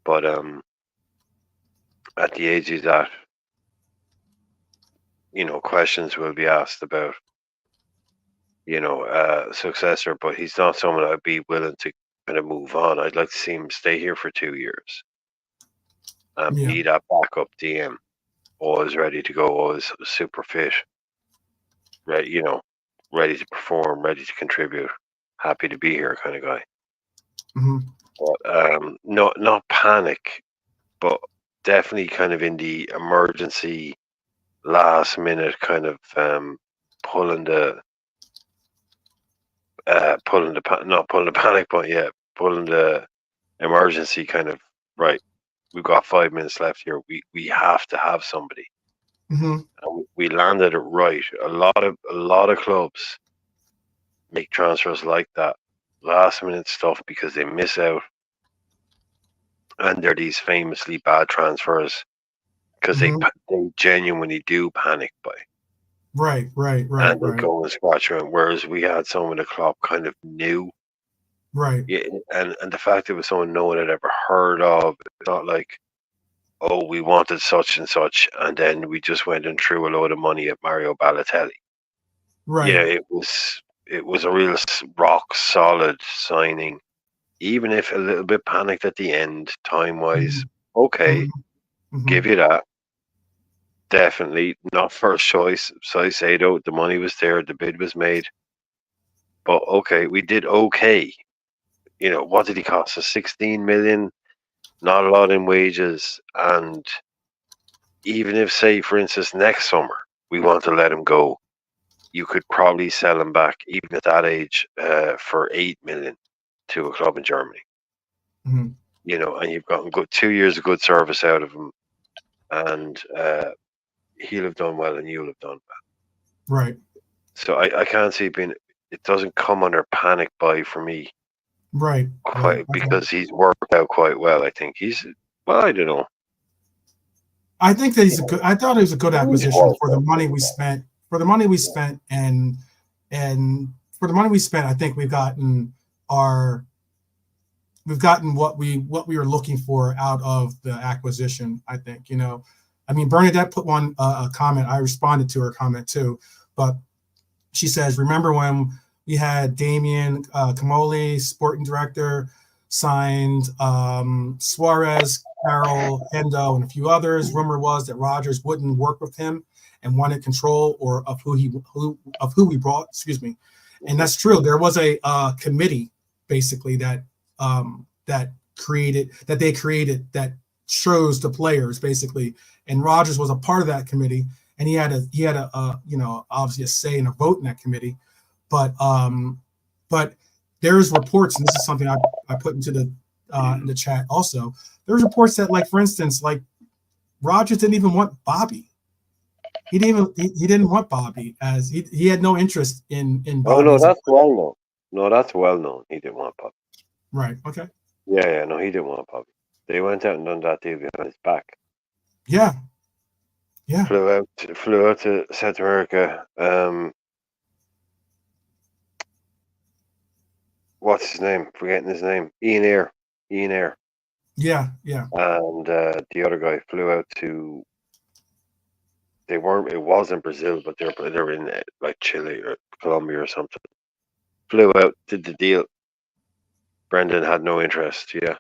S2: But at the age he's at, questions will be asked about successor, but he's not someone I'd be willing to kind of move on. I'd like to see him stay here for 2 years and be that backup DM, always ready to go, always super fit, ready, ready to perform, ready to contribute, happy to be here kind of guy. But not panic, but definitely kind of in the emergency, last minute kind of pulling the emergency kind of, right, we've got 5 minutes left here. We have to have somebody. And we landed it right. A lot of clubs make transfers like that, last minute stuff, because they miss out, and they're these famously bad transfers because they genuinely do panic buy.
S1: Right.
S2: And they go and scratch around. Whereas we had someone the Klopp kind of knew.
S1: Right.
S2: Yeah, and the fact it was someone no one had ever heard of. It's not like, oh, we wanted such and such, and then we just went and threw a load of money at Mario Balotelli.
S1: Right.
S2: Yeah, it was a real rock solid signing, even if a little bit panicked at the end, time wise. Okay, give you that. Definitely not first choice. Saicedo, the money was there, the bid was made. But okay, we did okay. What did he cost us? 16 million, not a lot in wages. And even if, say, for instance, next summer, we want to let him go, you could probably sell him back, even at that age, for 8 million to a club in Germany. And you've gotten 2 years of good service out of him. And he'll have done well and you'll have done well.
S1: Right.
S2: So I can't see it doesn't come under panic buy for me.
S1: Right.
S2: Because he's worked out quite well. I think I don't know.
S1: I think that I thought it was a good acquisition for the money we spent. For the money we spent, and for the money we spent, I think we've gotten what we were looking for out of the acquisition. I think, I mean, Bernadette put a comment. I responded to her comment too, but she says, remember when we had Damian Camoli, sporting director, signed Suarez, Carroll, Hendo, and a few others. Rumor was that Rodgers wouldn't work with him and wanted control of who we brought. Excuse me, and that's true. There was a committee basically that they created that chose the players basically, and Rodgers was a part of that committee, and he had obviously a say in a vote in that committee. But there's reports, and this is something I put into the in the chat also. There's reports that, like, for instance, like, Rodgers didn't even want Bobby. He didn't want Bobby, as he had no interest in Bobby.
S2: Oh no, that's well known. No, that's well known. He didn't want Bobby.
S1: Right. Okay.
S2: Yeah. No, he didn't want Bobby. They went out and done that deal behind his back.
S1: Yeah.
S2: Flew out to South America. What's his name? Forgetting his name. Ian Eyre.
S1: Yeah.
S2: And the other guy flew out to. It wasn't Brazil, but they were in like Chile or Colombia or something. Flew out, did the deal. Brendan had no interest. Yeah.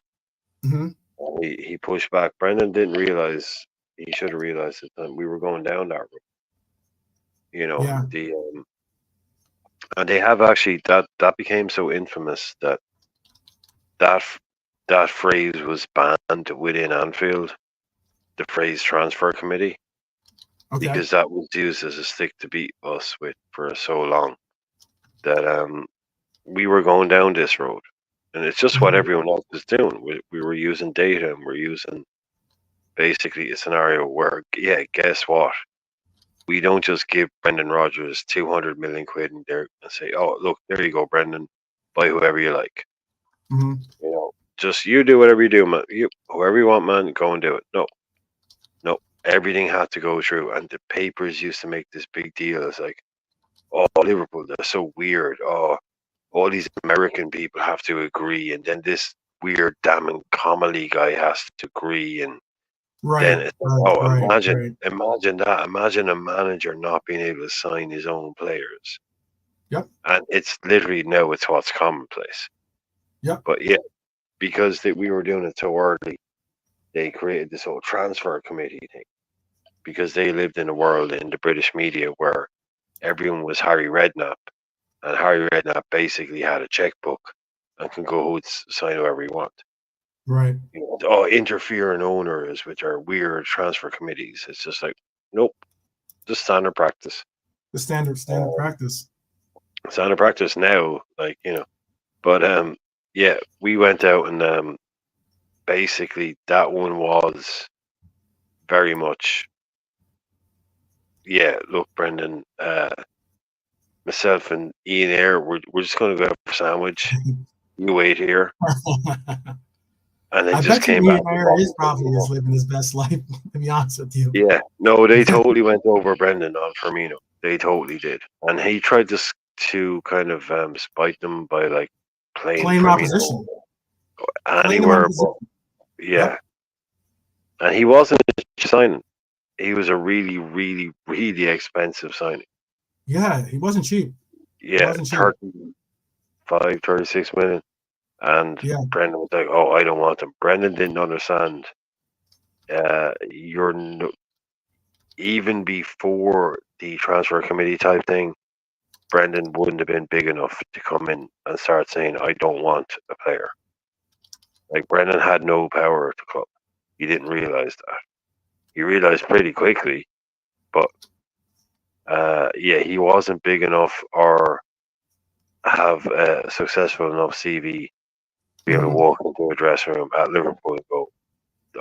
S2: He pushed back. Brendan didn't realize. He should have realized it. That we were going down that road. And they have actually that became so infamous that phrase was banned within Anfield, the phrase transfer committee, because that was used as a stick to beat us with for so long that we were going down this road, and it's just what everyone else was doing. We were using data, and we're using basically a scenario where, guess what? We don't just give Brendan Rodgers 200 million quid in there and say, oh, look, there you go, Brendan, buy whoever you like. Just you do whatever you do, man. Whoever you want, man, go and do it. No. Everything had to go through, and the papers used to make this big deal. It's like, oh, Liverpool, they're so weird. Oh, all these American people have to agree, and then this weird damn Comely guy has to agree, and then it's imagine that. Imagine a manager not being able to sign his own players.
S1: Yep.
S2: And it's literally now it's what's commonplace.
S1: Yep.
S2: But yeah, because we were doing it so early, they created this whole transfer committee thing. Because they lived in a world in the British media where everyone was Harry Redknapp, and Harry Redknapp basically had a checkbook and can go sign whoever he want.
S1: Right.
S2: You know, interfering owners with their weird transfer committees. It's just like, nope, just standard practice.
S1: The standard practice.
S2: Standard practice now, like, you know. But yeah, we went out and basically that one was very much, yeah, look, Brendan, myself and Ian Air, we're just going to go out for a sandwich. You wait here. And they
S1: I
S2: just
S1: bet you
S2: came
S1: Ian
S2: back.
S1: Air is probably is living his best life, to be honest with you.
S2: Yeah, no, they totally went over Brendan on Firmino. They totally did. And he tried to kind of spite them by like playing
S1: Claim
S2: Firmino
S1: opposition.
S2: anywhere. But, yeah. Yep. And he wasn't a signing. He was a really, really, really expensive signing.
S1: Yeah, he wasn't cheap.
S2: Yeah, 36 million. And
S1: yeah.
S2: Brendan was like, "Oh, I don't want him." Brendan didn't understand. Even before the transfer committee type thing, Brendan wouldn't have been big enough to come in and start saying, "I don't want a player." Like Brendan had no power at the club. He didn't realize that. He realized pretty quickly, but yeah, he wasn't big enough or have a successful enough CV to be able to walk into a dressing room at Liverpool and go,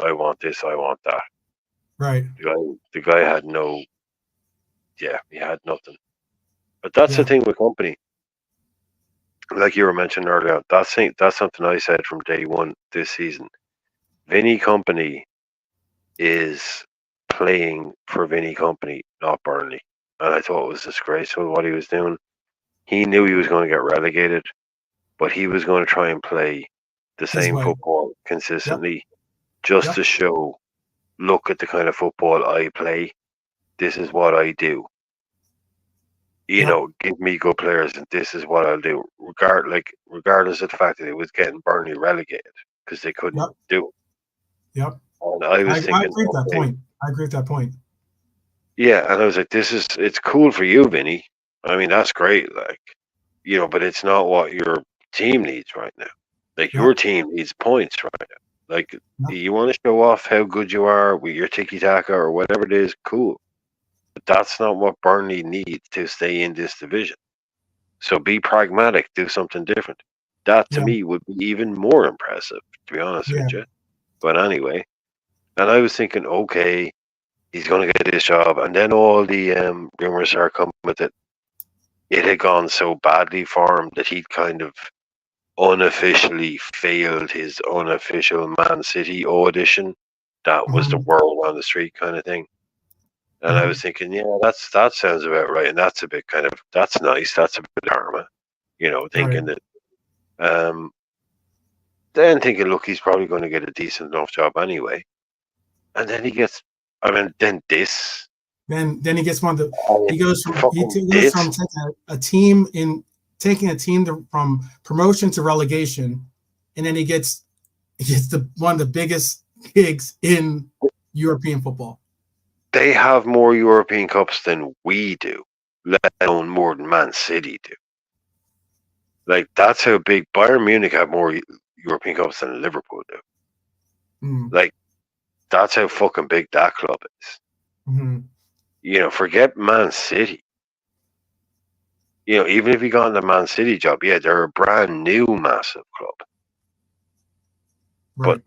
S2: "I want this, I want that."
S1: Right.
S2: The guy had no, yeah, he had nothing. But that's the thing with company. Like you were mentioning earlier, that's something I said from day one this season. Vinny Company is playing for Vinny Company, not Burnley. And I thought it was disgraceful what he was doing. He knew he was going to get relegated, but he was going to try and play the same football consistently just to show, look at the kind of football I play. This is what I do. You know, give me good players, and this is what I'll do. Regardless of the fact that it was getting Burnley relegated because they couldn't do it.
S1: Yep.
S2: And I was thinking,
S1: I agree with that point. I agree with that point.
S2: Yeah, and I was like, it's cool for you, Vinny. I mean, that's great. Like, you know, but it's not what your team needs right now. Like, your team needs points right now. Like, you want to show off how good you are with your tiki-taka or whatever it is, cool. But that's not what Burnley needs to stay in this division. So be pragmatic, do something different. That, to me, would be even more impressive, to be honest with you. But anyway, and I was thinking, okay, he's going to get this job. And then all the rumors are coming with it. It had gone so badly for him that he'd kind of unofficially failed his unofficial Man City audition. That was the world on the street kind of thing. And I was thinking, yeah, that sounds about right. And that's a bit kind of, that's nice. That's a bit karma, you know, thinking that. Then thinking, look, he's probably going to get a decent enough job anyway. And then he gets, then this.
S1: Then he gets he goes from taking a team from promotion to relegation, and then he gets one of the biggest gigs in European football.
S2: They have more European Cups than we do, let alone more than Man City do. Like, that's how big Bayern Munich have more European Cups than Liverpool do. Like, that's how fucking big that club is. You know, forget Man City. You know, even if you got in the Man City job, yeah, they're a brand new massive club. But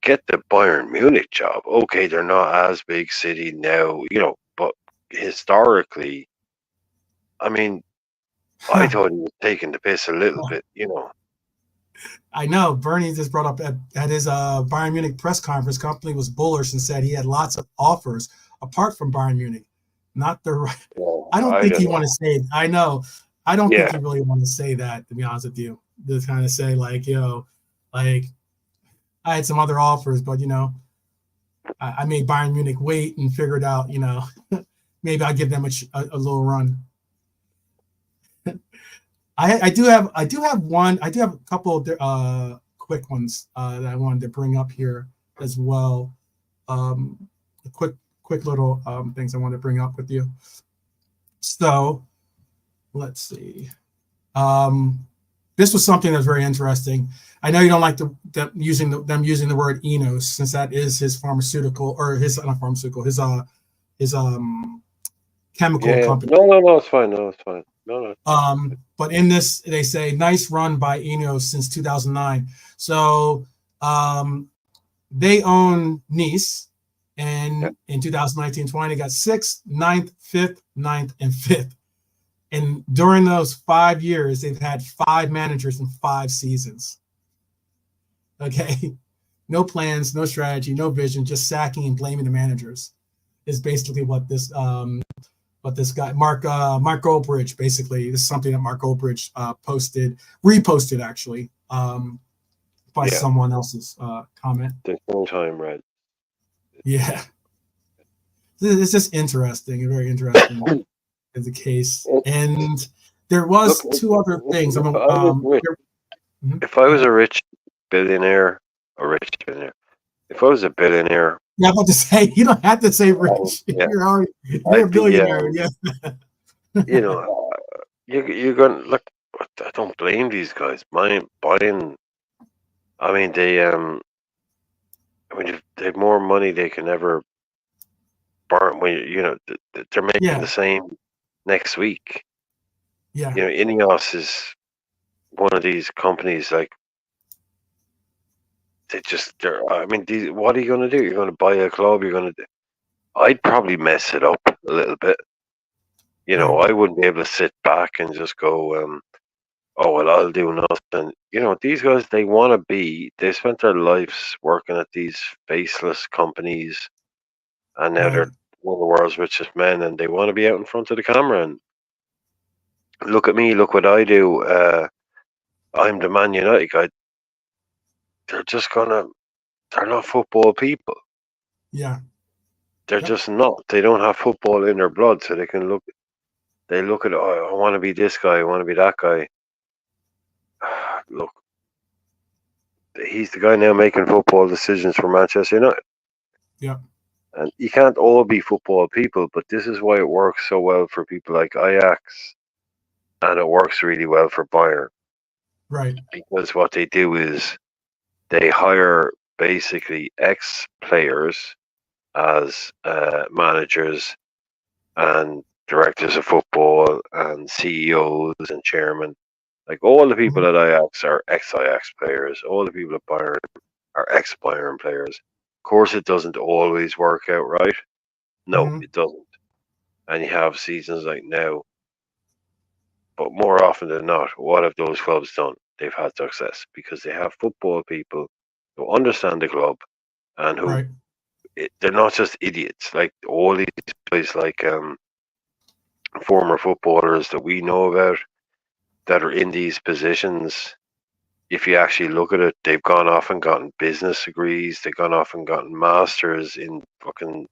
S2: get the Bayern Munich job. Okay, they're not as big city now, you know, but historically, I mean, I thought he was taking the piss a little bit, you know.
S1: I know. Bernie just brought up at his Bayern Munich press conference, company was bullish and said he had lots of offers apart from Bayern Munich. Not the right. Well, I don't think you want to say. I know. I don't think you really want to say that, to be honest with you. Just kind of say like, like I had some other offers, but I made Bayern Munich wait and figured out, maybe I'll give them a little run. I do have a couple of quick ones that I wanted to bring up here as well. Quick little things I want to bring up with you. So let's see. This was something that's very interesting. I know you don't like them using the word Enos, since that is his pharmaceutical, or his not pharmaceutical, his chemical company.
S2: No, it's fine. No, it's fine. No.
S1: But in this, they say nice run by Enos since 2009. So they own Nice, and in 2019-20, they got 6th, 9th, 5th, 9th, and 5th. And during those 5 years, they've had 5 managers in 5 seasons. Okay, no plans, no strategy, no vision, just sacking and blaming the managers is basically what this guy Mark Goldbridge, basically, this is something that Mark Goldbridge reposted actually, by someone else's comment.
S2: There's no time, right?
S1: Yeah, it's just interesting, very interesting in the case. And there was 2 other things.
S2: If I was a rich billionaire, if I was a billionaire,
S1: yeah, I'm about to say, you don't have to say rich. You're a billionaire.
S2: You know, you're going to look. I don't blame these guys. Buying. I mean, they have more money they can ever burn. When they're making the same next week.
S1: Yeah.
S2: Ineos is one of these companies, like, what are you going to do? You're going to buy a club. I'd probably mess it up a little bit. I wouldn't be able to sit back and just go, oh, well, I'll do nothing. These guys, they spent their lives working at these faceless companies, and now they're one of the world's richest men, and they want to be out in front of the camera. And look at me, look what I do. I'm the Man United guy. They're not football people.
S1: Yeah.
S2: They're just not. They don't have football in their blood, so they look at, oh, I want to be this guy, I want to be that guy. Look, he's the guy now making football decisions for Manchester United.
S1: Yeah.
S2: And you can't all be football people, but this is why it works so well for people like Ajax, and it works really well for Bayern.
S1: Right.
S2: Because what they do is they hire basically ex-players as managers and directors of football and CEOs and chairmen. Like, all the people at Ajax are ex-Ajax players. All the people at Bayern are ex-Bayern players. Of course, it doesn't always work out right. No, it doesn't. And you have seasons like now. But more often than not, what have those clubs done? They've had success because they have football people who understand the club and who they're not just idiots. Like all these guys, like former footballers that we know about that are in these positions. If you actually look at it, they've gone off and gotten business degrees. They've gone off and gotten masters in fucking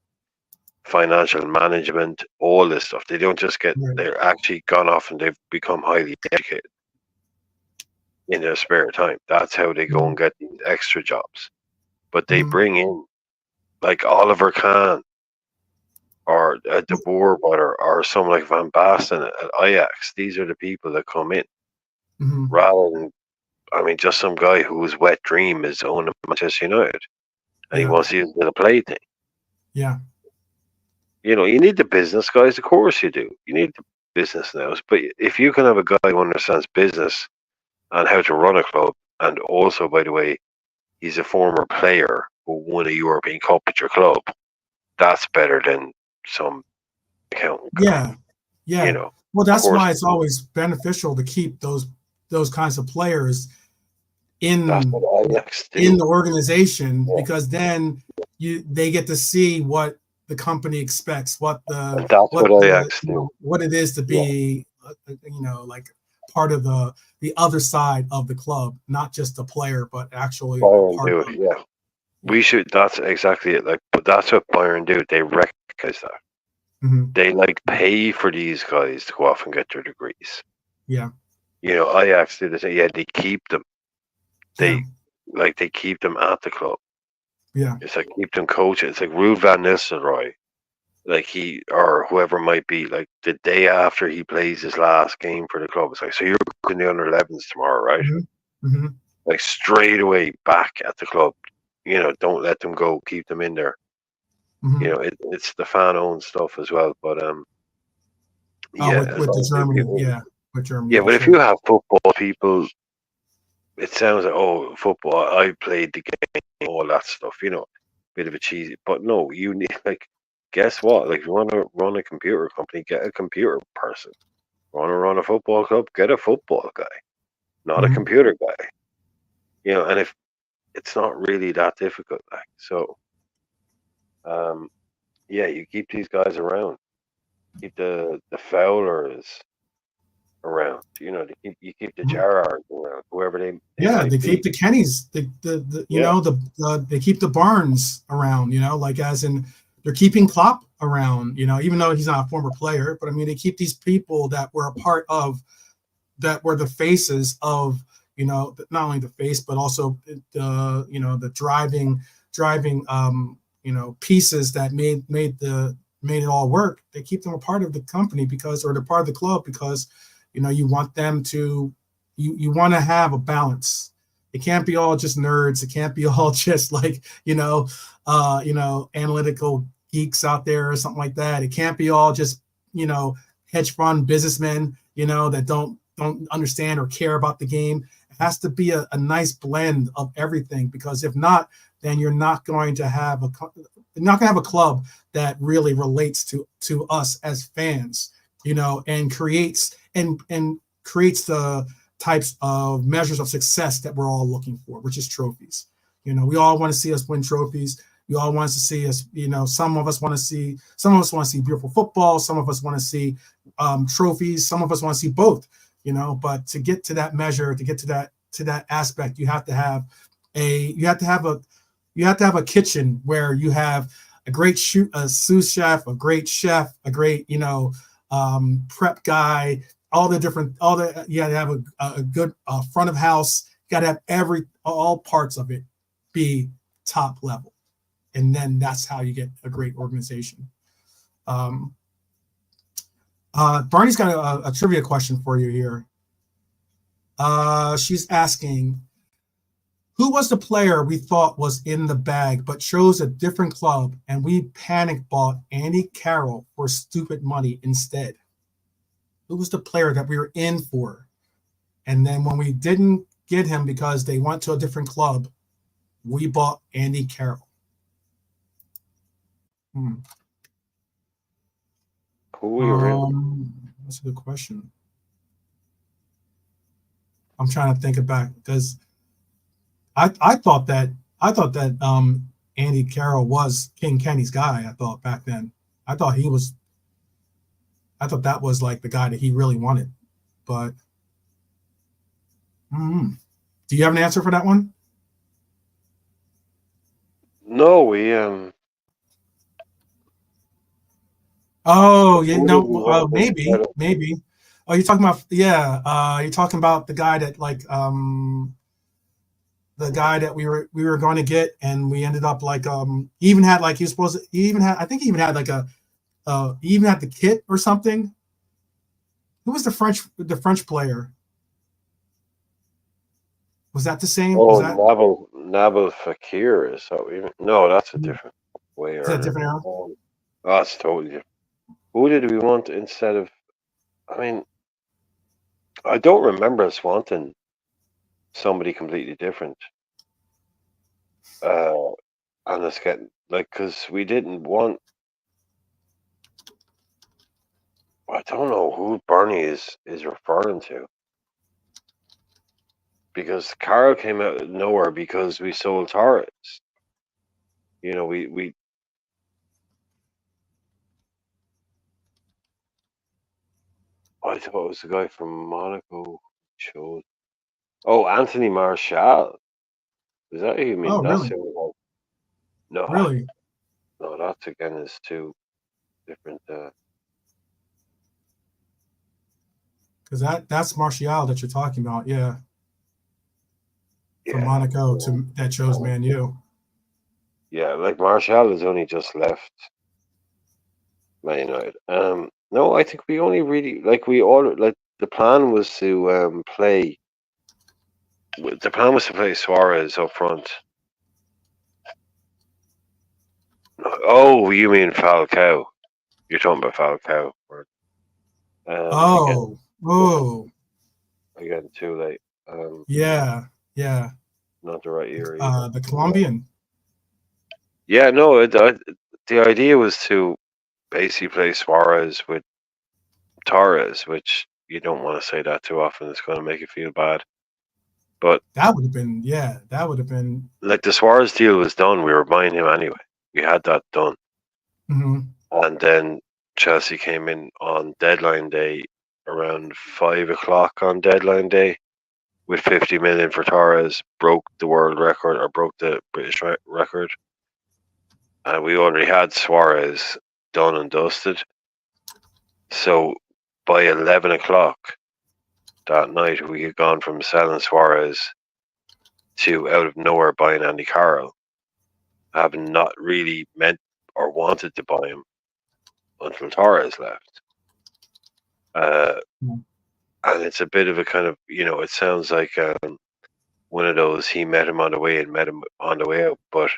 S2: financial management, all this stuff. They don't just they're actually gone off and they've become highly educated in their spare time. That's how they go and get these extra jobs. But they bring in, like, Oliver Kahn or De Boer or someone like Van Basten at Ajax. These are the people that come in rather than, just some guy whose wet dream is owning Manchester United and he wants to use it as a plaything.
S1: Yeah.
S2: You need the business guys, of course you do. You need the business nows. But if you can have a guy who understands business and how to run a club, and also, by the way, he's a former player who won a European Cup at your club, that's better than some accountant.
S1: Yeah. Well, that's why it's always beneficial to keep those kinds of players in the organization, because then they get to see what the company expects, what it is to be, like part of the other side of the club, not just a player, but actually
S2: Bayern do it. We should. That's exactly it. Like, but that's what Bayern do. They recognize that. They pay for these guys to go off and get their degrees.
S1: Yeah.
S2: You know, Ajax did the same. Yeah, they keep them. They
S1: Yeah.
S2: they keep them at the club.
S1: Yeah.
S2: It's like keep them coaching. It's like Ruud van Nistelrooy, like he or whoever it might be, like the day after he plays his last game for the club, it's like, so you're in the under 11s tomorrow, right?
S1: Mm-hmm. Mm-hmm.
S2: Like straight away back at the club. You know, don't let them go. Keep them in there.
S1: Mm-hmm.
S2: You know, it's the fan owned stuff as well. But yeah,
S1: with the Germany, with Germany,
S2: yeah.
S1: for
S2: But if
S1: sure.
S2: you have football people, it sounds like, oh, football. I played the game, all that stuff. You know, bit of a cheesy. But no, you need like, guess what? Like, if you want to run a computer company, get a computer person. Want to run a football club? Get a football guy, not a
S1: Mm-hmm.
S2: computer guy. You know, and if it's not really that difficult, like so, yeah, you keep these guys around. Keep the Fowlers around. You know, you keep the
S1: Mm-hmm.
S2: Gerrards around, whoever they
S1: Yeah,
S2: might
S1: they
S2: be.
S1: keep the Kennys, the you
S2: Yeah,
S1: know they keep the Barnes around, you know, like as in they're keeping Klopp around, you know, even though he's not a former player, but I mean they keep these people that were a part of that were the faces of, you know, not only the face but also the, you know, the driving you know, pieces that made it all work. They keep them a part of the company because, or they're part of the club because, you know, you want them to, you want to have a balance. It can't be all just nerds. It can't be all just like, you know, analytical geeks out there or something like that. It can't be all just, you know, hedge fund businessmen, you know, that don't understand or care about the game. It has to be a nice blend of everything, because if not, then you're not going to have a club that really relates to us as fans, you know, and creates the types of measures of success that we're all looking for, which is trophies. You know, we all want to see us win trophies. We all want to see us, you know, some of us want to see beautiful football. Some of us want to see trophies. Some of us want to see both, you know, but to get to that measure, to get to that aspect, you have to have a kitchen where you have a great sous chef, a great chef, a great, you know, prep guy, you got to have a good front of house. You got to have all parts of it be top level, and then that's how you get a great organization. Barney's got a trivia question for you here. She's asking, who was the player we thought was in the bag but chose a different club, and we panic bought Andy Carroll for stupid money instead? Who was the player that we were in for, and then when we didn't get him because they went to a different club, we bought Andy Carroll?
S2: who were you really?
S1: That's a good question. I'm trying to think about, because I thought that Andy Carroll was King Kenny's guy. I thought back then. I thought that was like the guy that he really wanted. But do you have an answer for that one?
S2: No, we
S1: Oh, yeah,
S2: who did we
S1: no,
S2: want instead
S1: maybe,
S2: of?
S1: maybe. Oh, you're talking about, you're talking about the guy that like the guy that we were going to get, and we ended up like he even had like he was supposed to he even had I think he even had like he even had the kit or something. Who was the French player? Was that the same? Was
S2: Oh,
S1: that
S2: Nabil Fakir is that we? No, that's a
S1: is
S2: different way
S1: that a
S2: earner.
S1: different era?
S2: Oh, that's totally different. Who did we want instead of? I mean, I don't remember us wanting somebody completely different. Uh, and us getting like, because we didn't want. I don't know who Bernie is referring to, because Carl came out of nowhere because we sold Torres. You know, we I thought it was the guy from Monaco. Chose. Oh, Anthony Martial. Is that who you mean?
S1: Oh,
S2: That's
S1: really?
S2: the one. No,
S1: Really?
S2: no, that's again is two different.
S1: because that's Martial that you're talking about, yeah. From Monaco that chose Man U.
S2: Yeah, like Martial has only just left Man United. No, I think we only really the plan was to play. The plan was to play Suarez up front. Oh, you mean Falcao? You're talking about Falcao. Again, too late.
S1: Yeah.
S2: Not the right year either.
S1: The Colombian.
S2: Yeah, no. The idea was to basically play Suarez with Torres, which you don't want to say that too often. It's going to make you feel bad. But
S1: that would have been
S2: like the Suarez deal was done. We were buying him anyway. We had that done.
S1: Mm-hmm.
S2: And then Chelsea came in on deadline day around 5 o'clock on deadline day with 50 million for Torres, broke the world record or broke the British record. And we already had Suarez done and dusted. So by 11 o'clock that night, we had gone from selling Suarez to out of nowhere buying Andy Carroll, having not really meant or wanted to buy him until Torres left. And it's a bit of a kind of, it sounds like one of those, he met him on the way and met him on the way out. But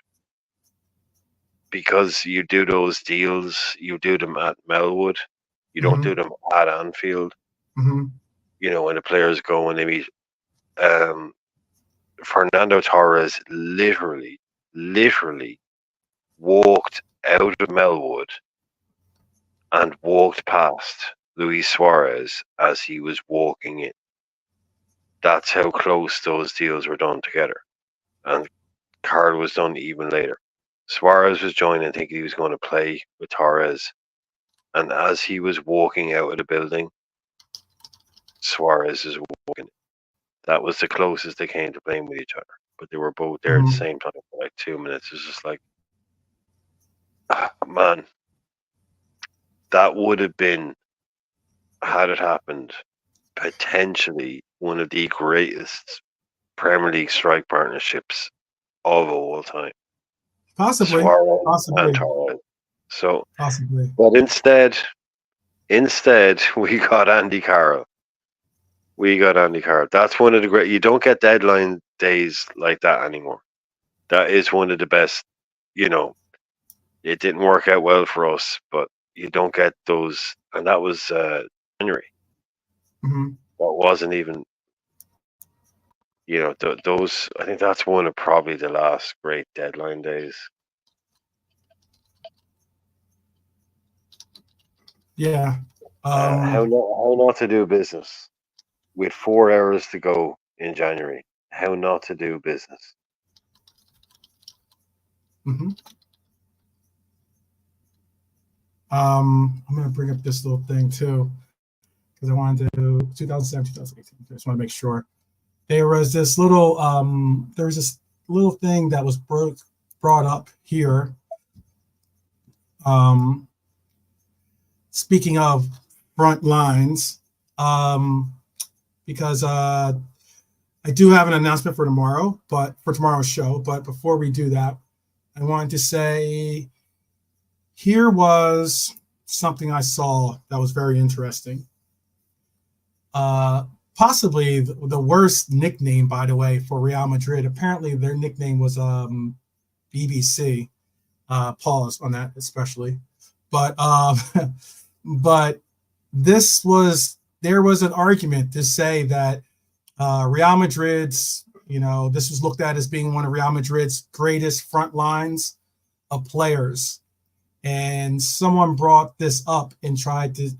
S2: because you do those deals, you do them at Melwood, you don't do them at Anfield.
S1: Mm-hmm.
S2: When the players go and they meet. Fernando Torres literally walked out of Melwood and walked past Luis Suarez as he was walking in. That's how close those deals were done together. And Carl was done even later. Suarez was joining, thinking he was going to play with Torres. And as he was walking out of the building, Suarez is walking. That was the closest they came to playing with each other. But they were both there at the same time for like 2 minutes. It was just like, man, that would have been, had it happened, potentially one of the greatest Premier League strike partnerships of all time.
S1: Possibly.
S2: And Torres. So,
S1: possibly.
S2: But instead, we got Andy Carroll. That's one of the great. You don't get deadline days like that anymore. That is one of the best. It didn't work out well for us, but you don't get those. And that was January.
S1: Mm-hmm.
S2: That wasn't even. Those. I think that's one of probably the last great deadline days.
S1: Yeah.
S2: How not to do business with 4 hours to go in January. How not to do business.
S1: Mm-hmm. I'm going to bring up this little thing too, because I wanted to 2007, 2018. I just want to make sure. There was this little thing that was brought up here. Speaking of front lines, because I do have an announcement for tomorrow's show. But before we do that, I wanted to say here was something I saw that was very interesting. Possibly the worst nickname, by the way, for Real Madrid. Apparently, their nickname was BBC. Pause on that, especially. But but there was an argument to say that Real Madrid's, this was looked at as being one of Real Madrid's greatest front lines of players. And someone brought this up and tried to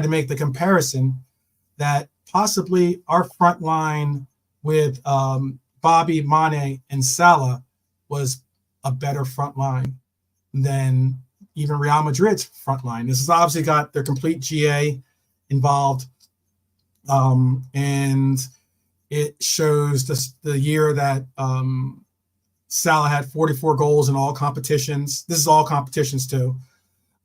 S1: make the comparison that possibly our front line with Bobby, Mane, and Salah was a better front line than even Real Madrid's front line. This has obviously got their complete GA involved. And it shows the year that Salah had 44 goals in all competitions. This is all competitions too.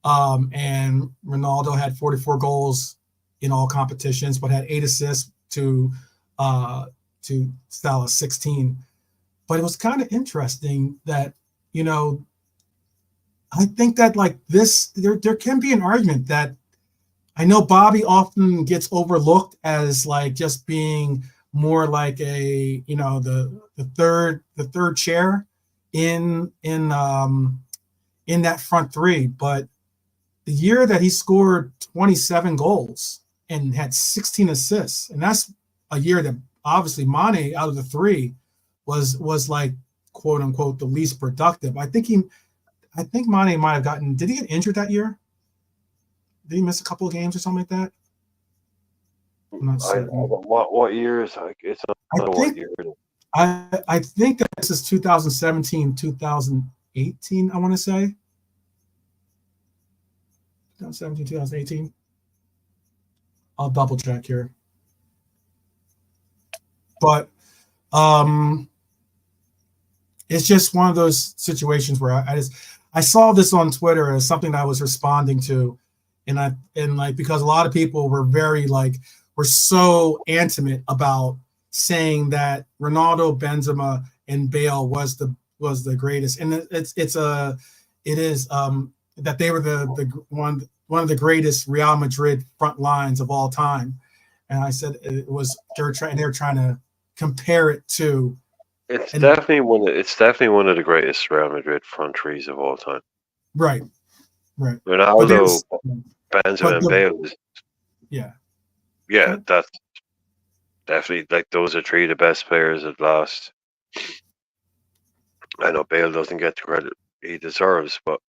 S1: And Ronaldo had 44 goals in all competitions, but had 8 assists to Salah's 16. But it was kind of interesting that, you know, I think that like this, there can be an argument that I know Bobby often gets overlooked as like just being more like a, you know, the third chair in that front three. But the year that he scored 27 goals and had 16 assists, and that's a year that obviously Mane out of the three was like quote unquote the least productive. I think Mane might have gotten. Did he get injured that year? Did he miss a couple of games or something like that? I'm not certain.
S2: What year is like? It's not what year.
S1: I think that this is 2017, 2018. I want to say 2017, 2018. I'll double check here. But it's just one of those situations where I saw this on Twitter as something that I was responding to, and like because a lot of people were were so intimate about saying that Ronaldo, Benzema, and Bale was the greatest, and it is that they were the one of the greatest Real Madrid front lines of all time, and I said it was they were trying to compare it to.
S2: It's definitely one of the greatest Real Madrid front threes of all time.
S1: Right.
S2: Ronaldo, Benzema, and Bale. Yeah, that's definitely like those are three of the best players at last. I know Bale doesn't get the credit he deserves, but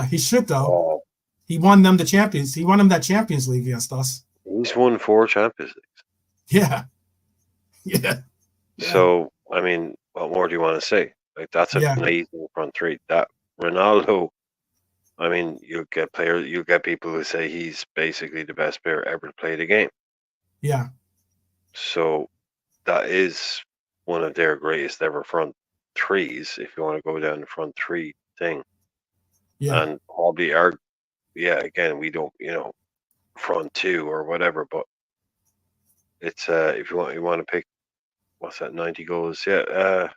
S1: he should though. He won them the champions. He won them that Champions League against us.
S2: He's won 4 Champions Leagues.
S1: Yeah.
S2: So I mean, what more do you want to say? Like that's an amazing front three. That Ronaldo. I mean, you get people who say he's basically the best player ever to play the game.
S1: Yeah.
S2: So that is one of their greatest ever front threes, if you want to go down the front three thing.
S1: Yeah.
S2: And probably again, we don't, front two or whatever, but it's if you want to pick, what's that, 90 goals? Yeah.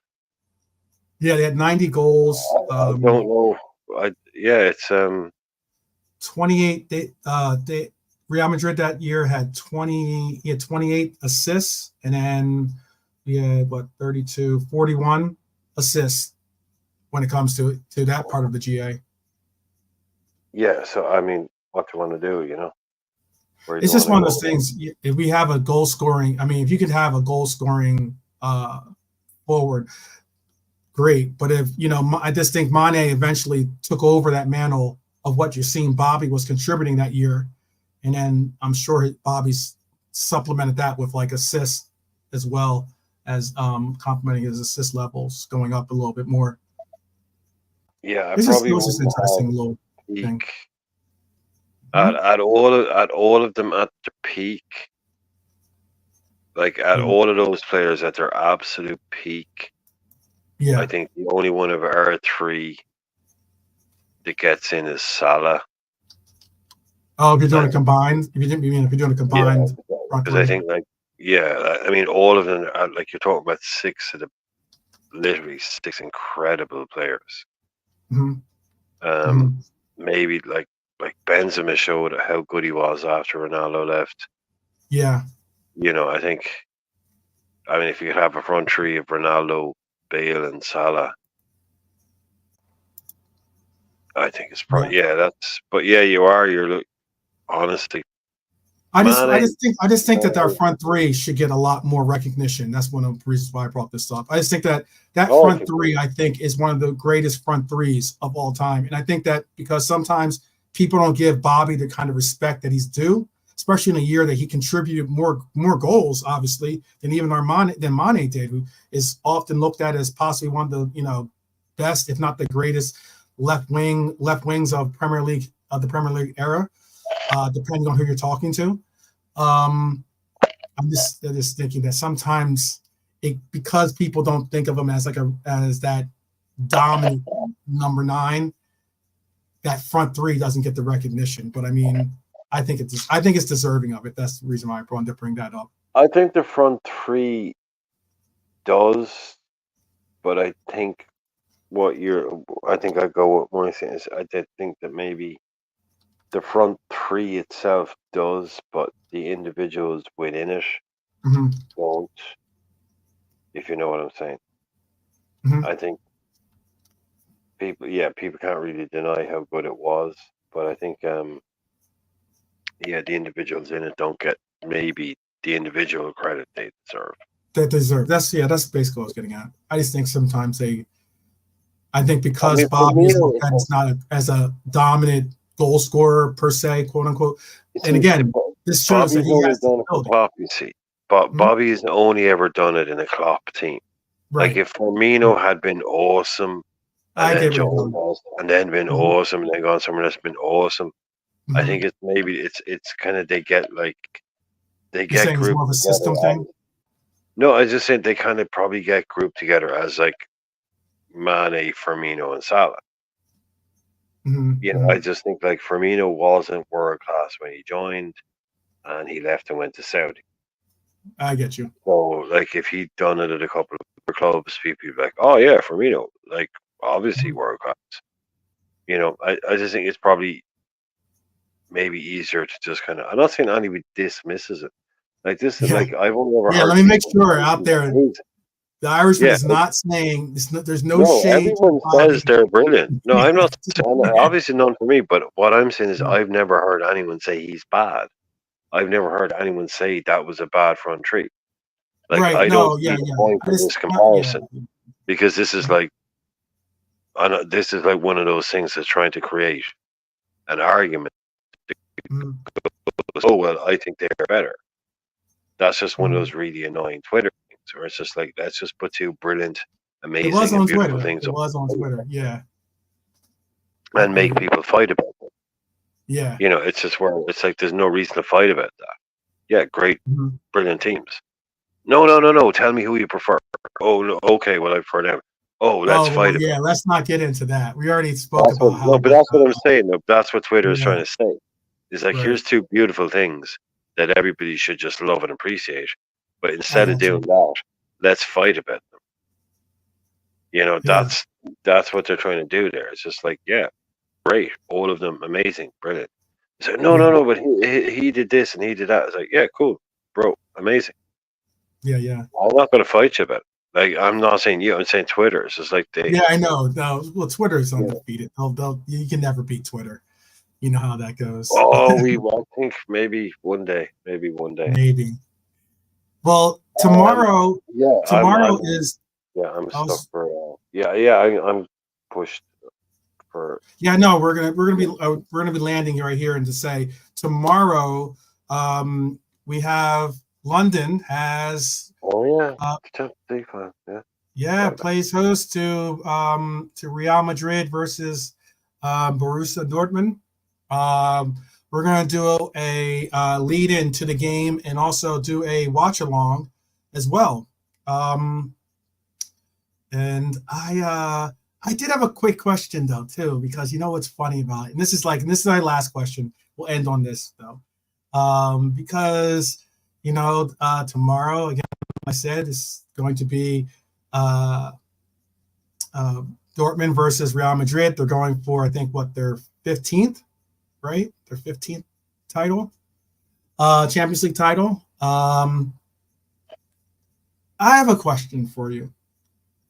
S1: Yeah, they had 90 goals.
S2: I don't know. It's
S1: 28. They Real Madrid that year had 28 assists, and then we had 41 assists when it comes to that part of the GA.
S2: Yeah, so I mean, what do you want to do,
S1: It's just one of those things. If we have a goal scoring, I mean, if you could have a goal scoring forward, great. But if I just think Mane eventually took over that mantle of what you're seeing Bobby was contributing that year, and then I'm sure Bobby's supplemented that with like assists as well as complementing his assist levels going up a little bit more.
S2: Yeah,
S1: this is just interesting little thing.
S2: At all of them at the peak, like at all of those players at their absolute peak.
S1: Yeah,
S2: I think the only one of our three that gets in is Salah.
S1: Oh, if you're doing a combined, if you're doing a combined,
S2: because I think I mean all of them are, like you're talking about literally six incredible players.
S1: Mm-hmm.
S2: Maybe like Benzema showed how good he was after Ronaldo left.
S1: Yeah.
S2: I think, if you could have a front three of Ronaldo, Bale, and Salah, I think it's probably you're honestly.
S1: I just think that our front three should get a lot more recognition. That's one of the reasons why I brought this up. I just think that front three, I think, is one of the greatest front threes of all time. And I think that because sometimes people don't give Bobby the kind of respect that he's due, especially in a year that he contributed more goals, obviously, than even Mane did, who is often looked at as possibly one of the best, if not the greatest, left wings of the Premier League era, depending on who you're talking to. I'm just thinking that sometimes because people don't think of him as as that dominant number 9, that front three doesn't get the recognition. But I mean, I think it's deserving of it. That's the reason why I wanted to bring that up.
S2: I think the front three does, but I think I think I go with my thing is I did think that maybe the front three itself does, but the individuals within it don't. If you know what I'm saying. I think people can't really deny how good it was, but I think the individuals in it don't get maybe the individual credit they deserve.
S1: That's basically what I was getting at. I just think sometimes because Bobby is looked at as not as a dominant goal scorer per se, quote unquote. And again, this shows that he has
S2: done it for Klopp, you see. But Bobby's only ever done it in a Klopp team. Right. Like if Firmino had been awesome, and then been awesome, and then gone somewhere that's been awesome. I think it's kind of they get grouped
S1: more of a system thing.
S2: No, I just think they kind of probably get grouped together as like Mane, Firmino, and Salah. I just think like Firmino wasn't world class when he joined, and he left and went to Saudi.
S1: I get you.
S2: So like if he'd done it at a couple of clubs, people would be like, "Oh yeah, Firmino, like obviously world class." I just think it's probably maybe easier to just kind of. I'm not saying anybody dismisses it. Like this is like I've only ever heard.
S1: Yeah, let me make sure out there. The Irishman is not saying there's no shade.
S2: Everyone says they're brilliant. No, I'm not. Obviously, none for me. But what I'm saying is, I've never heard anyone say he's bad. I've never heard anyone say that was a bad front three. Like I don't see the point of this comparison because this is like, one of those things that's trying to create an argument. Oh well, I think they're better. That's just one of those really annoying Twitter things where it's just like, let's just put two brilliant, amazing, and beautiful things.
S1: It was on Twitter, yeah.
S2: And make people fight about it.
S1: Yeah.
S2: It's just where it's like there's no reason to fight about that. Yeah, great, brilliant teams. No. Tell me who you prefer. Oh, no, okay, well I prefer them. Oh, let's fight about it.
S1: Yeah, let's not get into that. We already spoke about how.
S2: No, but that's what I'm saying. No, that's what Twitter is trying to say. It's like here's two beautiful things that everybody should just love and appreciate. But instead of doing that, let's fight about them. That's what they're trying to do there. It's just like, yeah, great, all of them amazing, brilliant. It's like, no, but he did this and he did that. It's like, yeah, cool, bro, amazing.
S1: Yeah.
S2: I'm not going to fight you about it. Like, I'm not saying you, I'm saying Twitter. It's just like
S1: I know. No, well, Twitter is undefeated. You can never beat Twitter. You know how that goes.
S2: Oh, I think maybe one day.
S1: Maybe. Well, tomorrow. Tomorrow is.
S2: Yeah, I'm stuck for. I'm pushed for.
S1: Yeah, no, we're gonna be landing right here and to say tomorrow, we have London has.
S2: Oh yeah.
S1: Plays host to Real Madrid versus Borussia Dortmund. We're going to do a lead in to the game and also do a watch along as well. And I did have a quick question though too, because you know what's funny about it, and this is my last question. We'll end on this though, because tomorrow again, I said it's going to be Dortmund versus Real Madrid. They're going for their 15th. Right? Their 15th title, Champions League title. I have a question for you.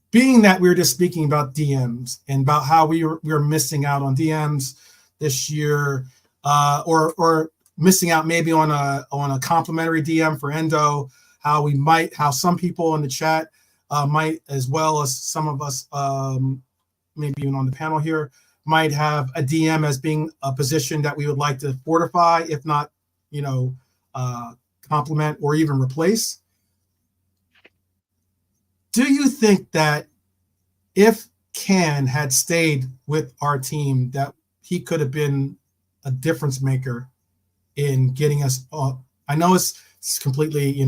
S1: Being that we were just speaking about DMs and about how we were missing out on DMs this year, or missing out maybe on a complimentary DM for Endo, how some people in the chat might, as well as some of us, maybe even on the panel here, might have a DM as being a position that we would like to fortify, if not, complement or even replace. Do you think that if Can had stayed with our team, that he could have been a difference maker in getting us? I know it's completely,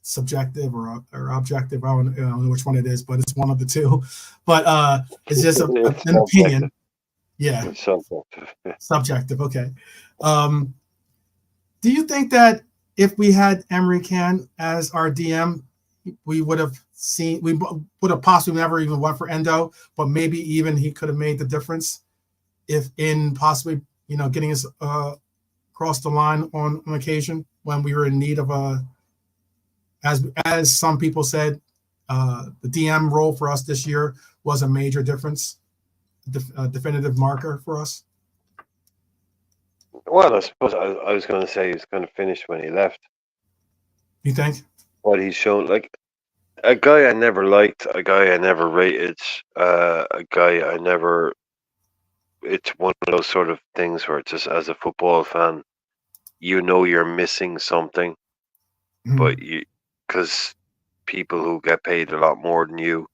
S1: subjective or objective. I don't know which one it is, but it's one of the two. But it's just an opinion. Yeah.
S2: Subjective.
S1: Subjective. Okay. Do you think that if we had Emery Can as our DM, we would have possibly never even went for Endo, but maybe even he could have made the difference if in possibly, getting us across the line on occasion when we were in need of as some people said, the DM role for us this year was a major difference, definitive marker for us.
S2: Well, I suppose I was going to say he's going to finish when he left.
S1: You think?
S2: What he's shown, like a guy I never liked, a guy I never rated, a guy I never. It's one of those sort of things where just as a football fan, you're missing something, but because people who get paid a lot more than you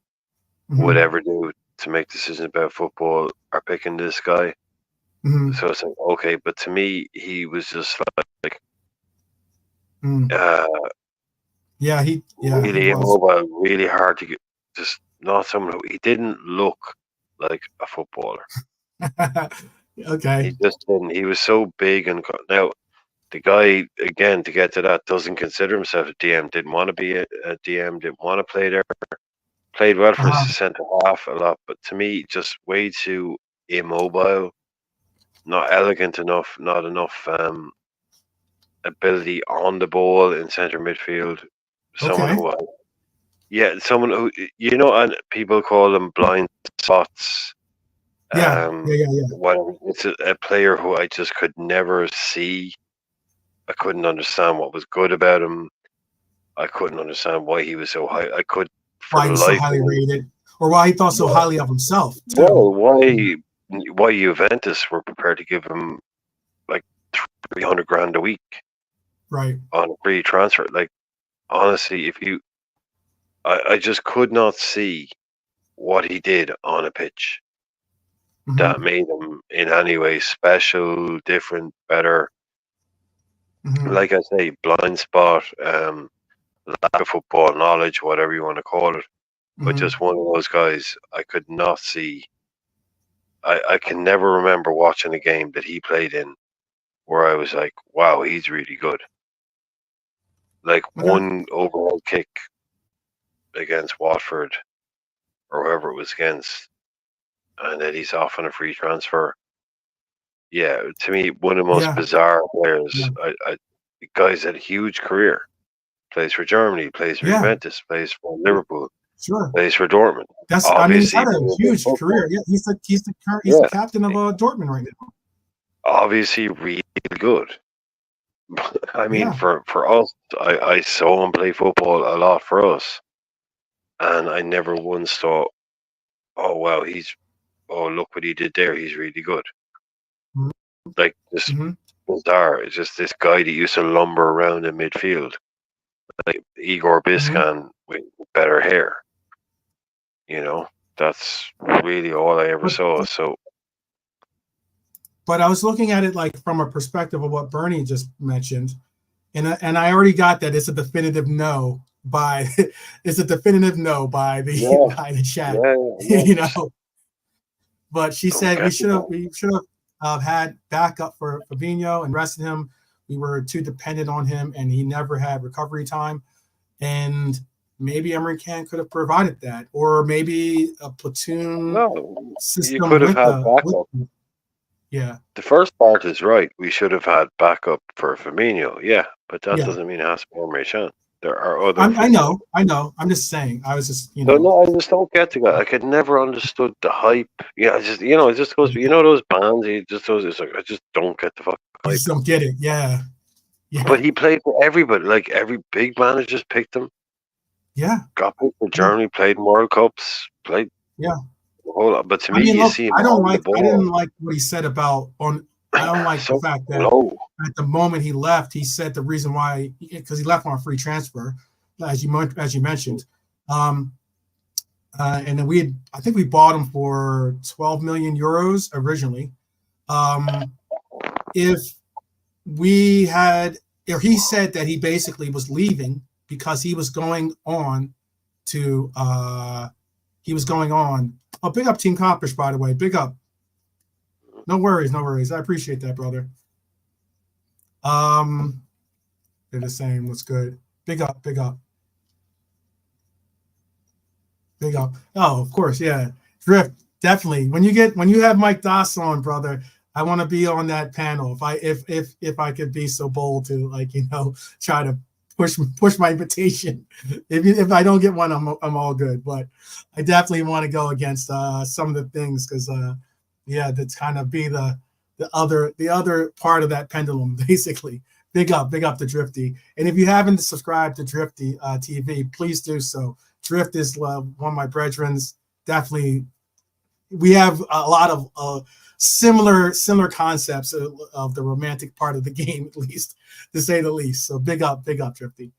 S2: would ever do to make decisions about football are picking this guy. So it's like, okay, but to me, he was just like, really immobile, really hard to get. Just not someone who he didn't look like a footballer.
S1: Okay.
S2: He just didn't. He was so big and now the guy again to get to that doesn't consider himself a DM. Didn't want to be a DM. Didn't want to play there. Played well for his centre half a lot, but to me, just way too immobile. Not elegant enough, not enough ability on the ball in centre midfield. Someone who, someone who and people call them blind spots. Whatever. It's a player who I just could never see. I couldn't understand what was good about him. I couldn't understand why he was so high. I could
S1: why he's so highly rated, or why he thought so highly of himself. Too.
S2: Well, why Juventus were prepared to give him like $300,000 a week,
S1: right,
S2: on a free transfer. Like, honestly, I just could not see what he did on a pitch that made him in any way special, different, better. Like I say, blind spot, lack of football knowledge, whatever you want to call it, but just one of those guys I could not see. I can never remember watching a game that he played in where I was like, wow, he's really good. Like one overhead kick against Watford or whoever it was against, and then he's off on a free transfer. Yeah, to me, one of the most bizarre players. The guy's had a huge career. Plays for Germany, plays for Juventus, plays for Liverpool, plays for Dortmund.
S1: He's had a huge career. Yeah, he's the captain of Dortmund right now.
S2: Obviously, really good. I mean, for us, I saw him play football a lot for us, and I never once thought, "Oh wow, look what he did there. He's really good." Like just bizarre. It's just this guy that used to lumber around in midfield, like Igor Biscan with better hair. That's really all I ever saw. So,
S1: but I was looking at it like from a perspective of what Bernie just mentioned, and I already got that it's a definitive no by the chat. But she said we should have had backup for Fabinho and rested him. We were too dependent on him, and he never had recovery time. And maybe Emery Can could have provided that, or maybe a platoon system.
S2: You could have had backup. The first part is right. We should have had backup for Fabinho. Yeah, but that doesn't mean it has to be Emery Can. There are other.
S1: I know. I'm just saying. I was just,
S2: No, I just don't get the guy. I could never understood the hype. Yeah, it just goes. Those bands. It's like I just don't get the fuck.
S1: I just don't get it. Yeah.
S2: But he played for everybody. Like every big manager just picked him.
S1: Yeah.
S2: Got picked for Germany. Played World Cups. Played.
S1: Yeah.
S2: A whole lot. But to me, you see him.
S1: I didn't like what he said about I don't like the fact that at the moment he left, he said the reason why, because he left on a free transfer, as you mentioned, and then I think we bought him for 12 million euros originally. He said that he basically was leaving because he was going on. Oh, big up Team Coppish, by the way. Big up. No worries. I appreciate that, brother. They're the same. What's good? Big up, big up, big up. Oh, of course, yeah. Drift, definitely. When you have Mike Doss on, brother, I want to be on that panel. If I could be so bold to, like, try to push my invitation. If I don't get one, I'm all good. But I definitely want to go against some of the things, because yeah, that's kind of be the other part of that pendulum, basically. Big up to Drifty. And if you haven't subscribed to Drifty TV, please do so. Drift is one of my brethrens. Definitely, we have a lot of similar concepts of the romantic part of the game, at least, to say the least. So big up, Drifty.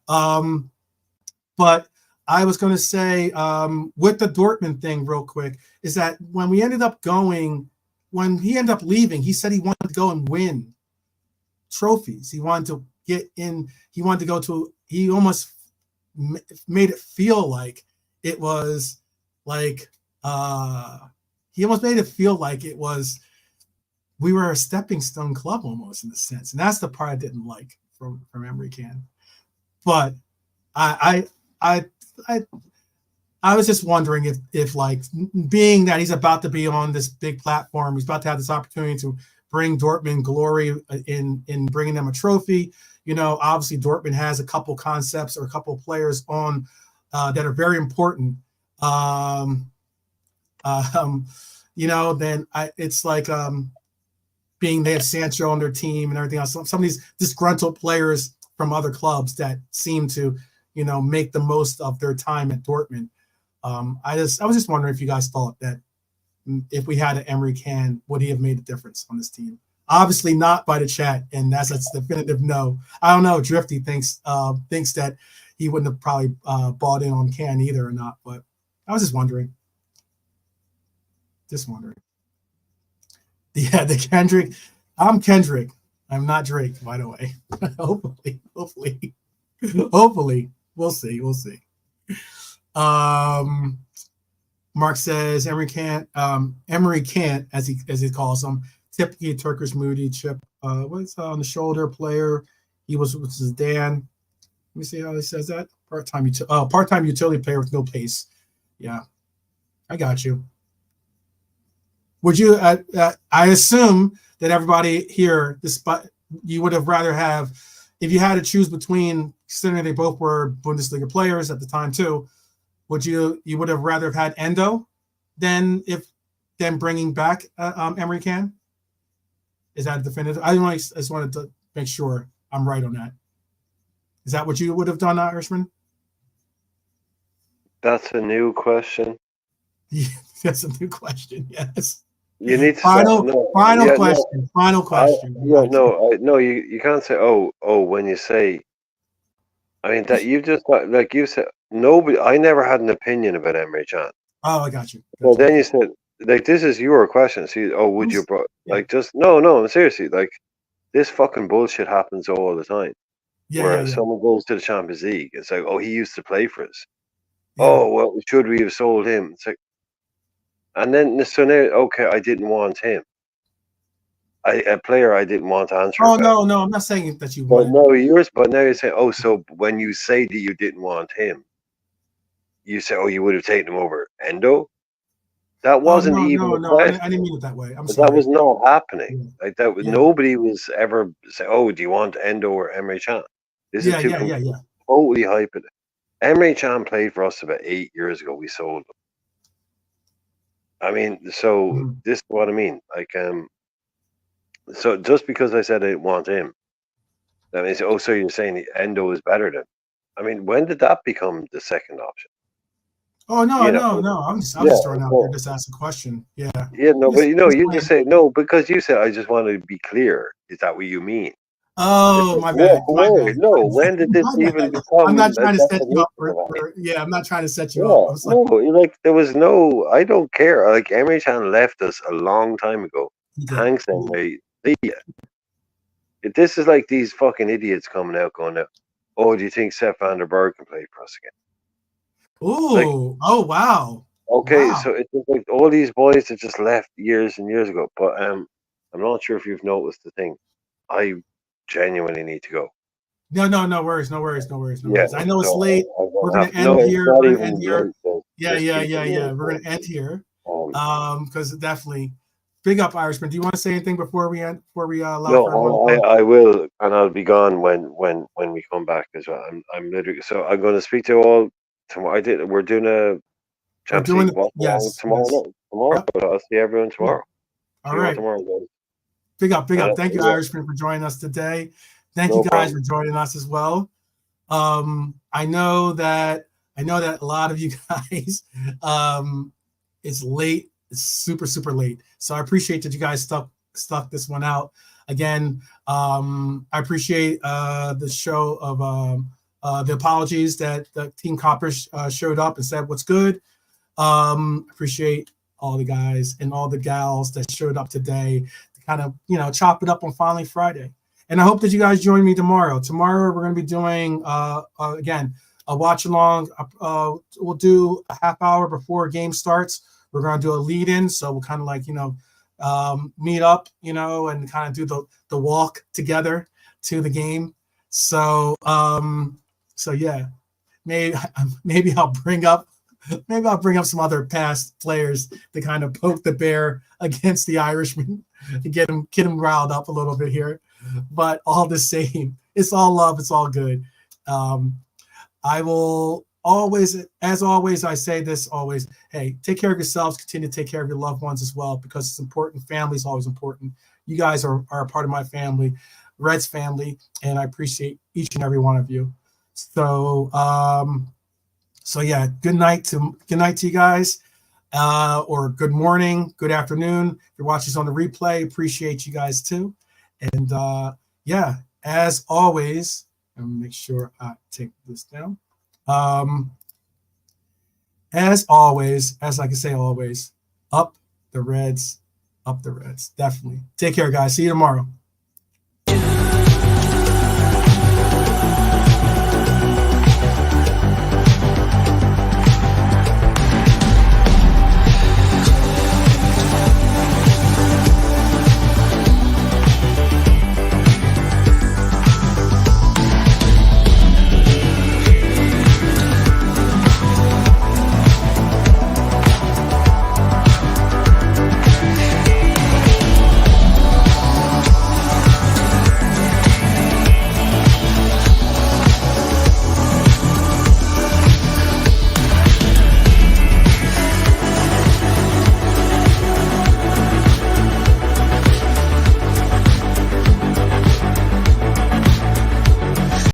S1: But I was going to say, with the Dortmund thing real quick, is that when he ended up leaving, he said he wanted to go and win trophies. He wanted to get in. He wanted to go to. He almost made it feel like it was like. He almost made it feel like it was. We were a stepping stone club almost, in a sense, and that's the part I didn't like from Emery Can. But I was just wondering if like, being that he's about to be on this big platform, he's about to have this opportunity to bring Dortmund glory in bringing them a trophy. Obviously Dortmund has a couple concepts or a couple players on that are very important. Then it's like being they have Sancho on their team and everything else. Some of these disgruntled players from other clubs that seem to, make the most of their time at Dortmund. I was just wondering if you guys thought that if we had an Emery Can, would he have made a difference on this team? Obviously not by the chat, and that's a definitive no. I don't know. Drifty thinks that he wouldn't have probably bought in on Can either or not, but I was just wondering. Yeah, the Kendrick. I'm Kendrick. I'm not Drake, by the way. Hopefully. We'll see. Mark says Emery can't, as he calls him, typically a Turkish moody chip. What's on the shoulder player? He was Dan. Let me see how he says that. Part-time utility player with no pace. Yeah, I got you. Would you? I assume that everybody here, you would have rather have, if you had to choose between, considering they both were Bundesliga players at the time too, you would have rather have had Endo than bringing back Emery Can? Is that definitive? I just wanted to make sure I'm right on that. Is that what you would have done, Irishman?
S2: That's a new question.
S1: Yeah, that's a new question. Yes.
S2: You need to
S1: final question.
S2: No, you can't say when you say. I mean that you just like you said. Nobody. I never had an opinion about Emery Can.
S1: Oh, I got you.
S2: Well, then you said like this is your question. See, would you just no? Seriously, like this fucking bullshit happens all the time. Where someone goes to the Champions League, it's like, he used to play for us. Yeah. Oh well, should we have sold him? It's like. And then, so now, okay, I didn't want him. A player I didn't want to answer.
S1: Oh, no, I'm not saying that you
S2: would. But now you're saying, so when you say that you didn't want him, you say, you would have taken him over Endo? That wasn't even a question.
S1: I didn't mean it that way. I'm sorry.
S2: That was not happening. Yeah. Like that was nobody was ever saying, do you want Endo or Emery Can? This is totally hyping it. Emery Can played for us about 8 years ago. We sold him. I mean, so this is what I mean. Like, so just because I said I didn't want him, that means, so you're saying Endo is better than? I mean, when did that become the second option?
S1: Oh no. I'm just throwing out there, just ask a question. Yeah.
S2: Yeah, no, but you just say no because you said I just wanted to be clear. Is that what you mean?
S1: Oh, my bad.
S2: No, when did this even become?
S1: I'm not trying to set you up I'm not trying to set you up.
S2: No, like there was no. I don't care. Like Emery Can left us a long time ago. Thanks, Emery. This is like these fucking idiots coming out going out. Oh, do you think Sepp van der Berg can play for us again?
S1: Ooh, oh wow.
S2: Okay, so it's like all these boys that just left years and years ago. But I'm not sure if you've noticed the thing. I genuinely need to go.
S1: No worries. I know it's
S2: so
S1: late. We're gonna end here. We're gonna end here. Yeah. We're gonna end here. Because definitely, big up, Irishman. Do you want to say anything before we end? Before we allow?
S2: No, I will, and I'll be gone when we come back as well. I'm literally I'm going to speak to all tomorrow. We're doing a Champions League tomorrow. Tomorrow,
S1: Yep.
S2: I'll see everyone tomorrow.
S1: All right.
S2: Tomorrow, guys.
S1: Big up. Thank you, Irishman, for joining us today. Thank you guys for joining us as well. I know that a lot of you guys, it's late. It's super late. So I appreciate that you guys stuck this one out. Again, I appreciate the show of the apologies that the Team Coppers showed up and said what's good. Appreciate all the guys and all the gals that showed up today to kind of, chop it up on Finally Friday. And I hope that you guys join me tomorrow. Tomorrow we're going to be doing, again, a watch along. We'll do a half hour before a game starts. We're going to do a lead in. So we'll kind of like, meet up, and kind of do the walk together to the game. So yeah, maybe I'll bring up some other past players to kind of poke the bear against the Irishman to get him riled up a little bit here. But all the same, it's all love. It's all good. I will always, as always, I say this always, hey, take care of yourselves. Continue to take care of your loved ones as well, because it's important. Family is always important. You guys are a part of my family, Red's family, and I appreciate each and every one of you. So, yeah, good night to you guys, or good morning, good afternoon. If you're watching this on the replay, appreciate you guys too. And yeah, as always, let me make sure I take this down. As always, as I can say always, up the Reds, definitely. Take care, guys. See you tomorrow.